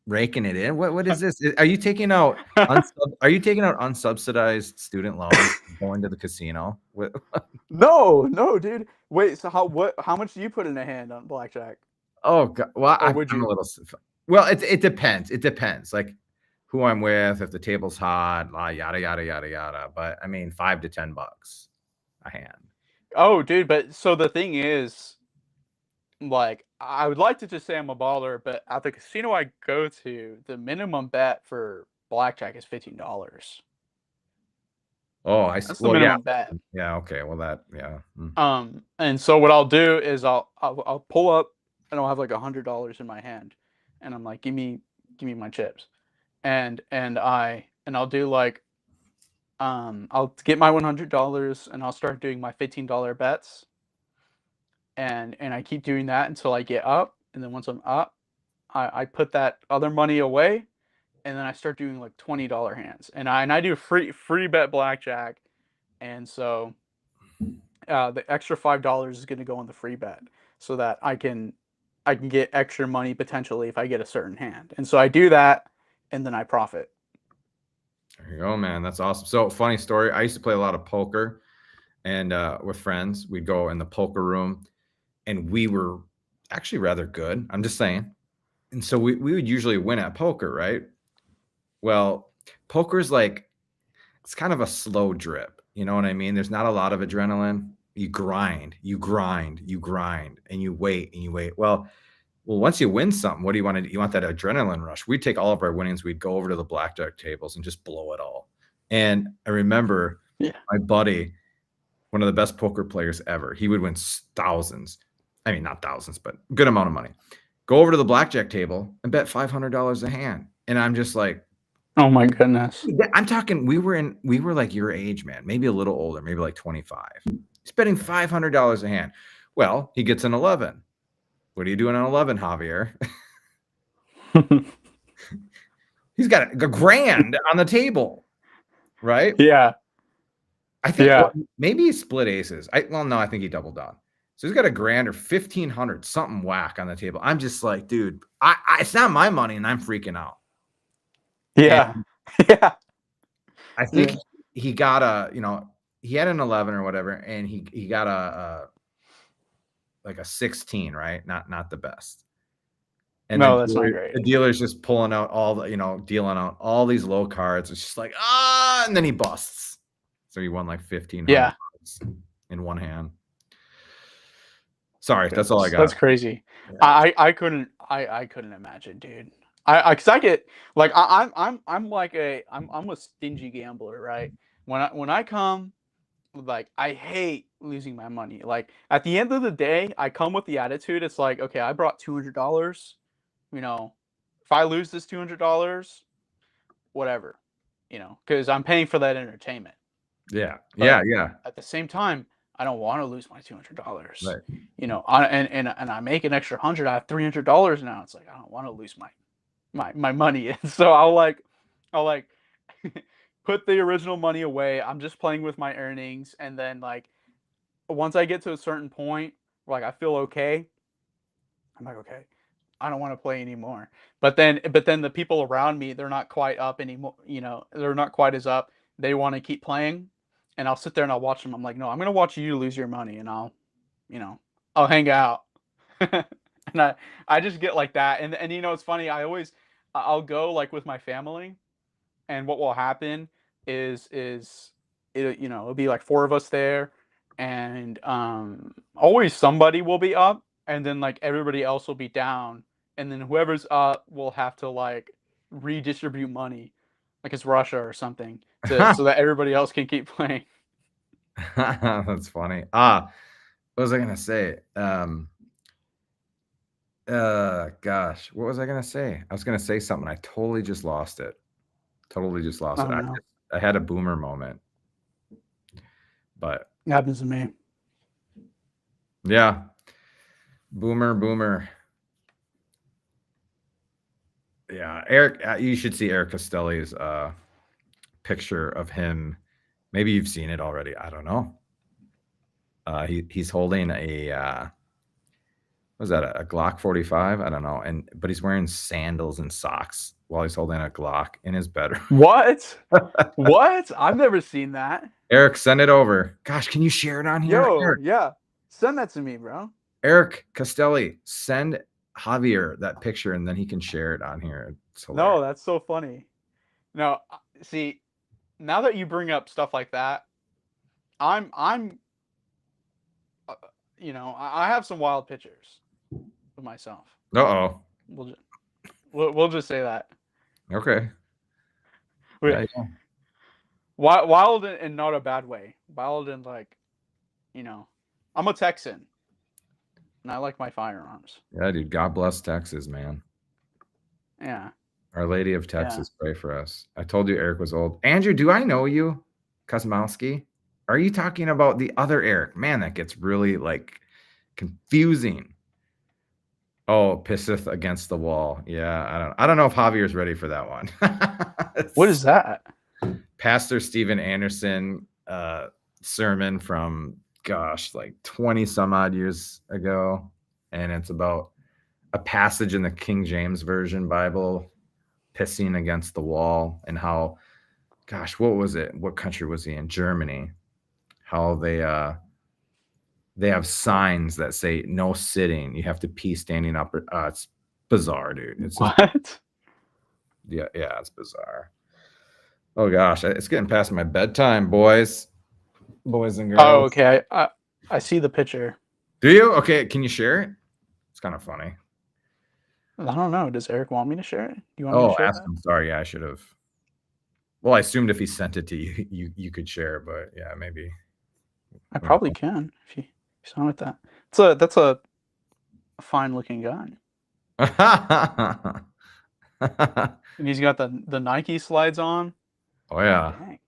[SPEAKER 2] raking it in? What is this? Are you taking out unsubsidized student loans going to the casino?
[SPEAKER 1] No, dude. Wait, so how much do you put in a hand on blackjack?
[SPEAKER 2] Oh God. Well,
[SPEAKER 1] Or
[SPEAKER 2] I'm
[SPEAKER 1] would
[SPEAKER 2] a
[SPEAKER 1] you?
[SPEAKER 2] little. Well, it depends. It depends, like who I'm with, if the table's hot, yada yada yada yada. But I mean, $5 to $10 a hand.
[SPEAKER 1] Oh, dude, but so the thing is, like, I would like to just say I'm a baller, but at the casino I go to, the minimum bet for blackjack is $15.
[SPEAKER 2] Oh,
[SPEAKER 1] That's the
[SPEAKER 2] well, yeah,
[SPEAKER 1] minimum bet.
[SPEAKER 2] yeah. Okay, well, yeah.
[SPEAKER 1] And so what I'll do is I'll pull up and I'll have like $100 in my hand, and I'm like, give me my chips, and I'll do like, I'll get my $100 and I'll start doing my $15 bets, and I keep doing that until I get up, and then once I'm up, I put that other money away, and then I start doing like $20 hands, and I do free bet blackjack, and so the extra $5 is going to go on the free bet, so that I can get extra money potentially if I get a certain hand, and so I do that, and then I profit.
[SPEAKER 2] There you go, man. That's awesome. So, funny story. I used to play a lot of poker, and with friends, we'd go in the poker room, and we were actually rather good. I'm just saying. And so we would usually win at poker, right? Well, poker's like, it's kind of a slow drip. You know what I mean? There's not a lot of adrenaline. You grind, and you wait and you wait. Well, once you win something, what do you want to do? You want that adrenaline rush. We'd take all of our winnings, we'd go over to the blackjack tables and just blow it all. And I remember my buddy, one of the best poker players ever, he would win thousands. I mean, not thousands, but a good amount of money. Go over to the blackjack table and bet $500 a hand. And I'm just like,
[SPEAKER 1] oh my goodness.
[SPEAKER 2] I'm talking, we were like your age, man, maybe a little older, maybe like 25. He's betting $500 a hand. Well, he gets an 11. What are you doing on 11, Javier? He's got a grand on the table, right?
[SPEAKER 1] Yeah.
[SPEAKER 2] I think maybe he split aces. No, I think he doubled down. So he's got a grand or 1,500, something whack on the table. I'm just like, dude, it's not my money, and I'm freaking out.
[SPEAKER 1] Yeah.
[SPEAKER 2] And
[SPEAKER 1] yeah.
[SPEAKER 2] I think he got he had an 11 or whatever, and he got like a 16, right? Not the best. And
[SPEAKER 1] no, that's not great.
[SPEAKER 2] The dealer's just pulling out all the, dealing out all these low cards. It's just like, and then he busts. So he won like 1,500 in one hand. Sorry, that's all I
[SPEAKER 1] That's
[SPEAKER 2] got.
[SPEAKER 1] crazy.
[SPEAKER 2] Yeah.
[SPEAKER 1] I couldn't imagine, dude. Cause I get like I'm a stingy gambler, right? When I come, like I hate losing my money. Like at the end of the day, I come with the attitude. It's like, okay, I brought $200. You know, if I lose this $200, whatever. Because I'm paying for that entertainment.
[SPEAKER 2] Yeah. Yeah.
[SPEAKER 1] But
[SPEAKER 2] Yeah.
[SPEAKER 1] at the same time, I don't want to lose my $200.
[SPEAKER 2] Right.
[SPEAKER 1] And I make an extra 100. I have $300 now. It's like I don't want to lose my money. And so I'll like put the original money away. I'm just playing with my earnings, and then like once I get to a certain point where like I feel okay, I'm like okay, I don't want to play anymore. But then the people around me, they're not quite up anymore. They're not quite as up. They want to keep playing, and I'll sit there and I'll watch them. I'm like, no, I'm gonna watch you lose your money, and you know, I'll hang out. And I just get like that. And it's funny. I'll go like with my family, and what will happen is it'll be like four of us there, and always somebody will be up, and then like everybody else will be down, and then whoever's up will have to like redistribute money, like it's Russia or something, to so that everybody else can keep playing.
[SPEAKER 2] That's funny. What was I gonna say? Gosh, what was I gonna say? I was gonna say something. I totally just lost it. Totally just lost
[SPEAKER 1] I
[SPEAKER 2] it.
[SPEAKER 1] don't know.
[SPEAKER 2] I had a boomer moment, but
[SPEAKER 1] It happens to me.
[SPEAKER 2] yeah, boomer. Yeah, Eric, you should see Eric Costelli's picture of him. Maybe you've seen it already. I don't know. He's holding a was that a Glock 45? I don't know. But he's wearing sandals and socks while he's holding a Glock in his bedroom.
[SPEAKER 1] What? What? I've never seen that.
[SPEAKER 2] Eric, send it over. Gosh, can you share it on here?
[SPEAKER 1] Yo, yeah. Send that to me, bro.
[SPEAKER 2] Eric Castelli, send Javier that picture and then he can share it on here. It's hilarious.
[SPEAKER 1] No, that's so funny. No, see, now that you bring up stuff like that, I'm uh, I have some wild pictures of myself.
[SPEAKER 2] Uh-oh.
[SPEAKER 1] We'll just, we'll just say that.
[SPEAKER 2] Okay.
[SPEAKER 1] We,
[SPEAKER 2] Yeah.
[SPEAKER 1] wild in not a bad way. Wild in like, you know, I'm a Texan and I like my firearms.
[SPEAKER 2] Yeah, dude. God bless Texas, man.
[SPEAKER 1] Yeah.
[SPEAKER 2] Our Lady of
[SPEAKER 1] Yeah.
[SPEAKER 2] Texas, pray for us. I told you Eric was old. Andrew, do I know you? Kosmowski? Are you talking about the other Eric? Man, that gets really like confusing. Oh, pisseth against the wall. Yeah, I don't know if Javier's ready for that one.
[SPEAKER 1] What is that?
[SPEAKER 2] Pastor Steven Anderson sermon from like 20 some odd years ago, and it's about a passage in the King James Version Bible pissing against the wall, and how, gosh, what was it? What country was he in? Germany. How they have signs that say no sitting. You have to pee standing up. It's bizarre, dude. It's just,
[SPEAKER 1] What?
[SPEAKER 2] yeah, it's bizarre. Oh gosh, it's getting past my bedtime, boys and girls.
[SPEAKER 1] Oh, okay. I see the picture.
[SPEAKER 2] Do you? Okay, can you share it? It's kind of funny.
[SPEAKER 1] I don't know. Does Eric want me to share it? Do you want me to share
[SPEAKER 2] ask
[SPEAKER 1] that?
[SPEAKER 2] him. Sorry, yeah, I should have. Well, I assumed if he sent it to you, you could share, but yeah, maybe.
[SPEAKER 1] I probably can if you sound like that. That's a fine looking gun. And he's got the Nike slides on.
[SPEAKER 2] Oh yeah.
[SPEAKER 1] Dang.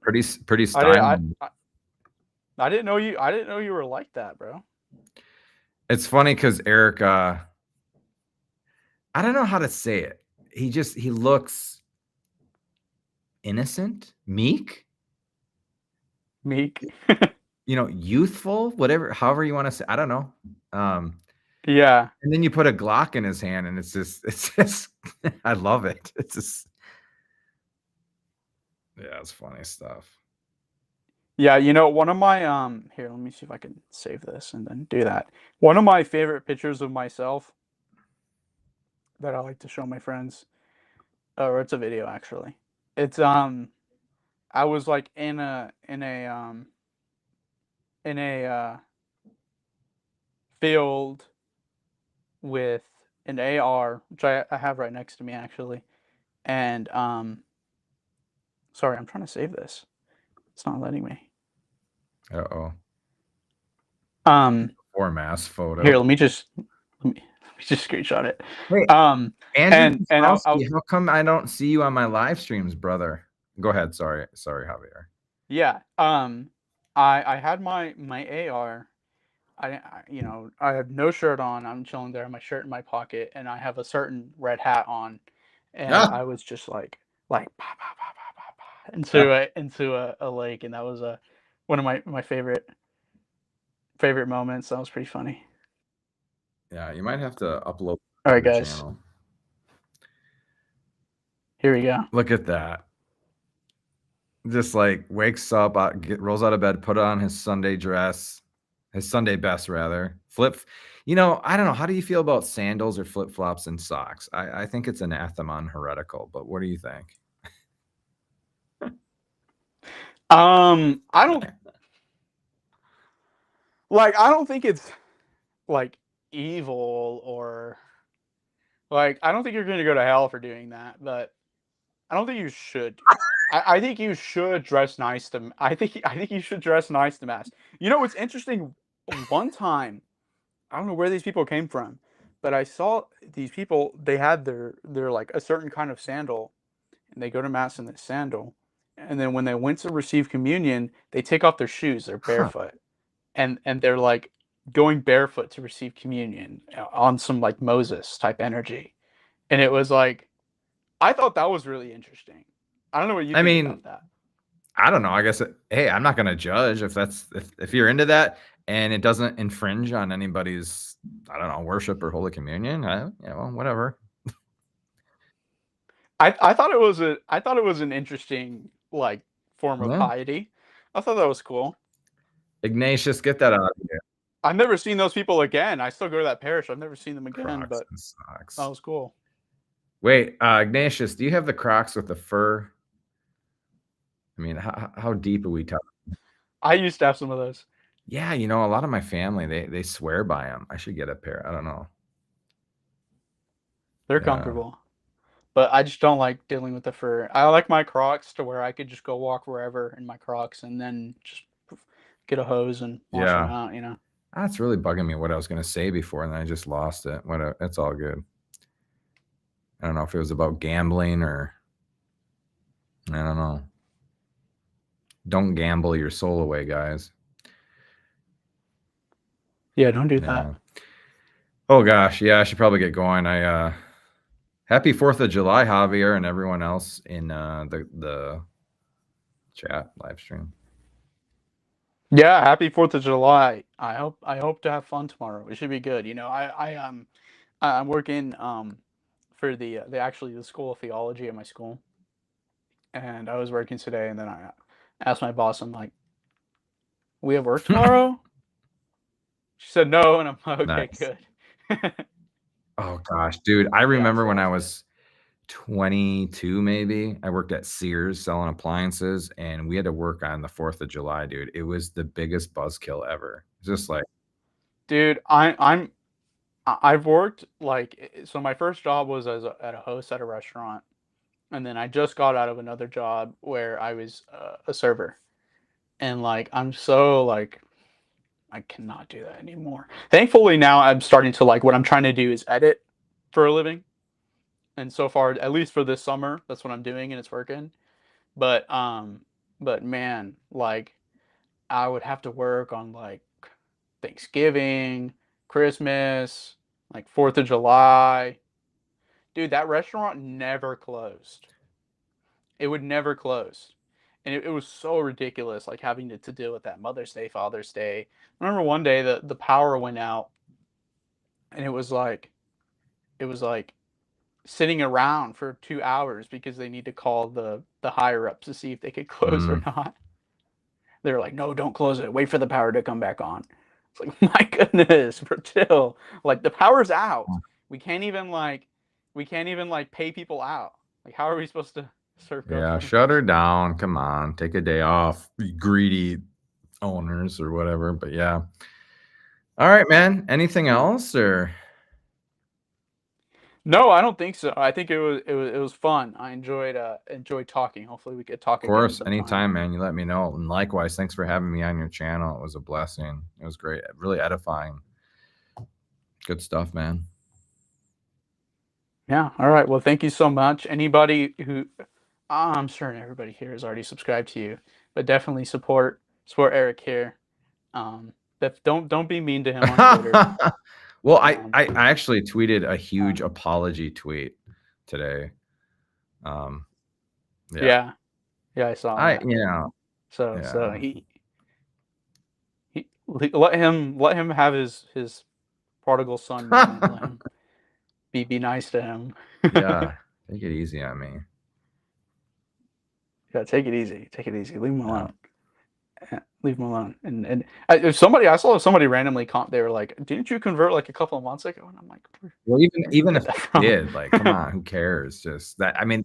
[SPEAKER 2] Pretty stylish.
[SPEAKER 1] I didn't know you. I didn't know you were like that, bro.
[SPEAKER 2] It's funny because Eric, I don't know how to say it. He looks innocent, meek, youthful, whatever, however you want to say. I don't know.
[SPEAKER 1] Yeah.
[SPEAKER 2] And then you put a Glock in his hand, and it's just, I love it. It's just, yeah, it's funny stuff.
[SPEAKER 1] Yeah, one of my here, let me see if I can save this and then do that. One of my favorite pictures of myself that I like to show my friends, or it's a video actually. It's I was like in a filled with an AR, which I have right next to me actually, and sorry, I'm trying to save this. It's not letting me.
[SPEAKER 2] Uh-oh.
[SPEAKER 1] Um,
[SPEAKER 2] Or mass photo.
[SPEAKER 1] Here, let me just screenshot it.
[SPEAKER 2] Wait,
[SPEAKER 1] Um,
[SPEAKER 2] Andrew
[SPEAKER 1] and I'll
[SPEAKER 2] Kowalski, how come I don't see you on my live streams, brother? Go ahead. Sorry, Javier.
[SPEAKER 1] yeah. I had my AR. I have no shirt on. I'm chilling there, my shirt in my pocket, and I have a certain red hat on, and
[SPEAKER 2] Ah,
[SPEAKER 1] I was just like bah, bah, bah, bah, bah, bah,
[SPEAKER 2] yeah,
[SPEAKER 1] into a lake, and that was one of my favorite moments. That was pretty funny.
[SPEAKER 2] yeah. You might have to upload
[SPEAKER 1] All
[SPEAKER 2] to
[SPEAKER 1] right,
[SPEAKER 2] the
[SPEAKER 1] guys,
[SPEAKER 2] channel.
[SPEAKER 1] here we go.
[SPEAKER 2] Look at that. Just like wakes up, rolls out of bed, put on his Sunday dress, his Sunday best rather. I don't know. How do you feel about sandals or flip flops and socks? I think it's anathema and heretical. But what do you think?
[SPEAKER 1] I don't I don't think it's like evil or I don't think you're gonna go to hell for doing that, but I don't think you should do that. I think you should dress nice to. I think you should dress nice to mass. You know what's interesting? One time, I don't know where these people came from, but I saw these people. They had their like a certain kind of sandal, and they go to mass in this sandal, and then when they went to receive communion, they take off their shoes. They're
[SPEAKER 2] Huh.
[SPEAKER 1] barefoot, and they're like going barefoot to receive communion on some like Moses type energy, and it was like I thought that was really interesting. I don't know what you
[SPEAKER 2] I
[SPEAKER 1] think
[SPEAKER 2] mean,
[SPEAKER 1] about that.
[SPEAKER 2] I don't know. I guess hey, I'm not gonna judge if you're into that and it doesn't infringe on anybody's, I don't know, worship or Holy Communion. Well, whatever.
[SPEAKER 1] I thought it was an interesting like form of
[SPEAKER 2] Yeah.
[SPEAKER 1] piety. I thought that was cool.
[SPEAKER 2] Ignatius, get that out of here.
[SPEAKER 1] I've never seen those people again. I still go to that parish. I've never seen them again,
[SPEAKER 2] Crocs
[SPEAKER 1] but
[SPEAKER 2] and
[SPEAKER 1] that
[SPEAKER 2] socks.
[SPEAKER 1] was cool.
[SPEAKER 2] Wait, Ignatius, do you have the Crocs with the fur? I mean, how deep are we talking?
[SPEAKER 1] I used to have some of those.
[SPEAKER 2] Yeah, a lot of my family they swear by them. I should get a pair. I don't know.
[SPEAKER 1] They're
[SPEAKER 2] Yeah,
[SPEAKER 1] comfortable, but I just don't like dealing with the fur. I like my Crocs to where I could just go walk wherever in my Crocs and then just get a hose and wash them
[SPEAKER 2] yeah.
[SPEAKER 1] out. You know.
[SPEAKER 2] That's really bugging me what I was gonna say before, and then I just lost it. It's all good. I don't know if it was about gambling or I don't know. Don't gamble your soul away, guys.
[SPEAKER 1] Yeah, don't do that.
[SPEAKER 2] Yeah. Oh gosh, yeah, I should probably get going. Happy 4th of July, Javier, and everyone else in the chat live stream.
[SPEAKER 1] Yeah, happy 4th of July. I hope to have fun tomorrow. It should be good. You know, I'm working for the school of theology at my school, and I was working today, and then I asked my boss, I'm like, "We have work tomorrow?" She said no, and I'm like, "Okay,
[SPEAKER 2] Nice.
[SPEAKER 1] good."
[SPEAKER 2] Oh gosh, dude, I
[SPEAKER 1] Yeah,
[SPEAKER 2] remember
[SPEAKER 1] so
[SPEAKER 2] when I
[SPEAKER 1] that's good.
[SPEAKER 2] was 22 maybe. I worked at Sears selling appliances, and we had to work on the 4th of July, dude. It was the biggest buzzkill ever. Just like,
[SPEAKER 1] Dude, I've worked so my first job was at a host at a restaurant, and then I just got out of another job where I was a server, and I'm so I cannot do that anymore. Thankfully, now I'm starting to what I'm trying to do is edit for a living. And so far, at least for this summer, that's what I'm doing and it's working. But but man, I would have to work on Thanksgiving, Christmas, 4th of July. Dude, that restaurant never closed. It would never close. And it was so ridiculous, having to deal with that Mother's Day, Father's Day. I remember one day the power went out and it was like sitting around for 2 hours because they need to call the higher ups to see if they could close or
[SPEAKER 2] mm,
[SPEAKER 1] not. They're like, no, don't close it. Wait for the power to come back on. It's like, my goodness, for chill. The power's out. We can't even pay people out. How are we supposed to serve
[SPEAKER 2] yeah, shut
[SPEAKER 1] customers?
[SPEAKER 2] her down. Come on, take a day off, you greedy owners or whatever. But yeah, All right, man. Anything else or?
[SPEAKER 1] No, I don't think so. I think it was fun. I enjoyed talking. Hopefully we could
[SPEAKER 2] Of
[SPEAKER 1] talk again
[SPEAKER 2] course,
[SPEAKER 1] sometime.
[SPEAKER 2] anytime, man. You let me know. And likewise, thanks for having me on your channel. It was a blessing. It was great. Really edifying. Good stuff, man.
[SPEAKER 1] Yeah. All right. Well, thank you so much. Anybody who I'm sure everybody here is already subscribed to you, but definitely support Eric here. Don't be mean to him on Twitter.
[SPEAKER 2] Well,
[SPEAKER 1] Um,
[SPEAKER 2] I actually tweeted a
[SPEAKER 1] uh,
[SPEAKER 2] huge apology tweet today. Um, yeah.
[SPEAKER 1] yeah, yeah, I saw
[SPEAKER 2] I
[SPEAKER 1] that.
[SPEAKER 2] you know,
[SPEAKER 1] So
[SPEAKER 2] yeah.
[SPEAKER 1] he let him have his prodigal son moment. Let him be nice to him.
[SPEAKER 2] Yeah. Take it easy on me.
[SPEAKER 1] Yeah, take it easy. Take it easy. Leave him
[SPEAKER 2] Yeah.
[SPEAKER 1] alone. Leave him alone. And if somebody I saw somebody randomly they were like, "Didn't you convert like a couple of months ago?" And I'm like,
[SPEAKER 2] Well,
[SPEAKER 1] where'd you
[SPEAKER 2] even
[SPEAKER 1] get
[SPEAKER 2] if
[SPEAKER 1] that
[SPEAKER 2] they
[SPEAKER 1] from?
[SPEAKER 2] did, like, come on, who cares? Just that I mean,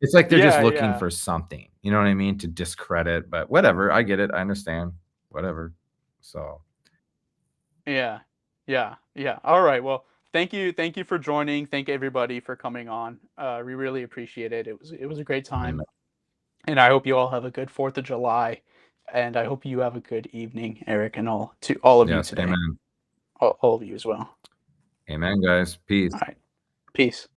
[SPEAKER 2] it's like they're just
[SPEAKER 1] Yeah,
[SPEAKER 2] looking
[SPEAKER 1] yeah.
[SPEAKER 2] for something, you know what I mean, to discredit, but whatever, I get it, I understand, whatever. So,
[SPEAKER 1] Yeah. Yeah. Yeah. All right. Well, thank you for joining. Thank everybody for coming on. We really appreciate it. It was a great time.
[SPEAKER 2] amen.
[SPEAKER 1] And I hope you all have a good 4th of July. And I hope you have a good evening, Eric, and all of you
[SPEAKER 2] Yes,
[SPEAKER 1] today.
[SPEAKER 2] amen.
[SPEAKER 1] All of you as well.
[SPEAKER 2] Amen, guys.
[SPEAKER 1] All
[SPEAKER 2] Peace.
[SPEAKER 1] right. Peace.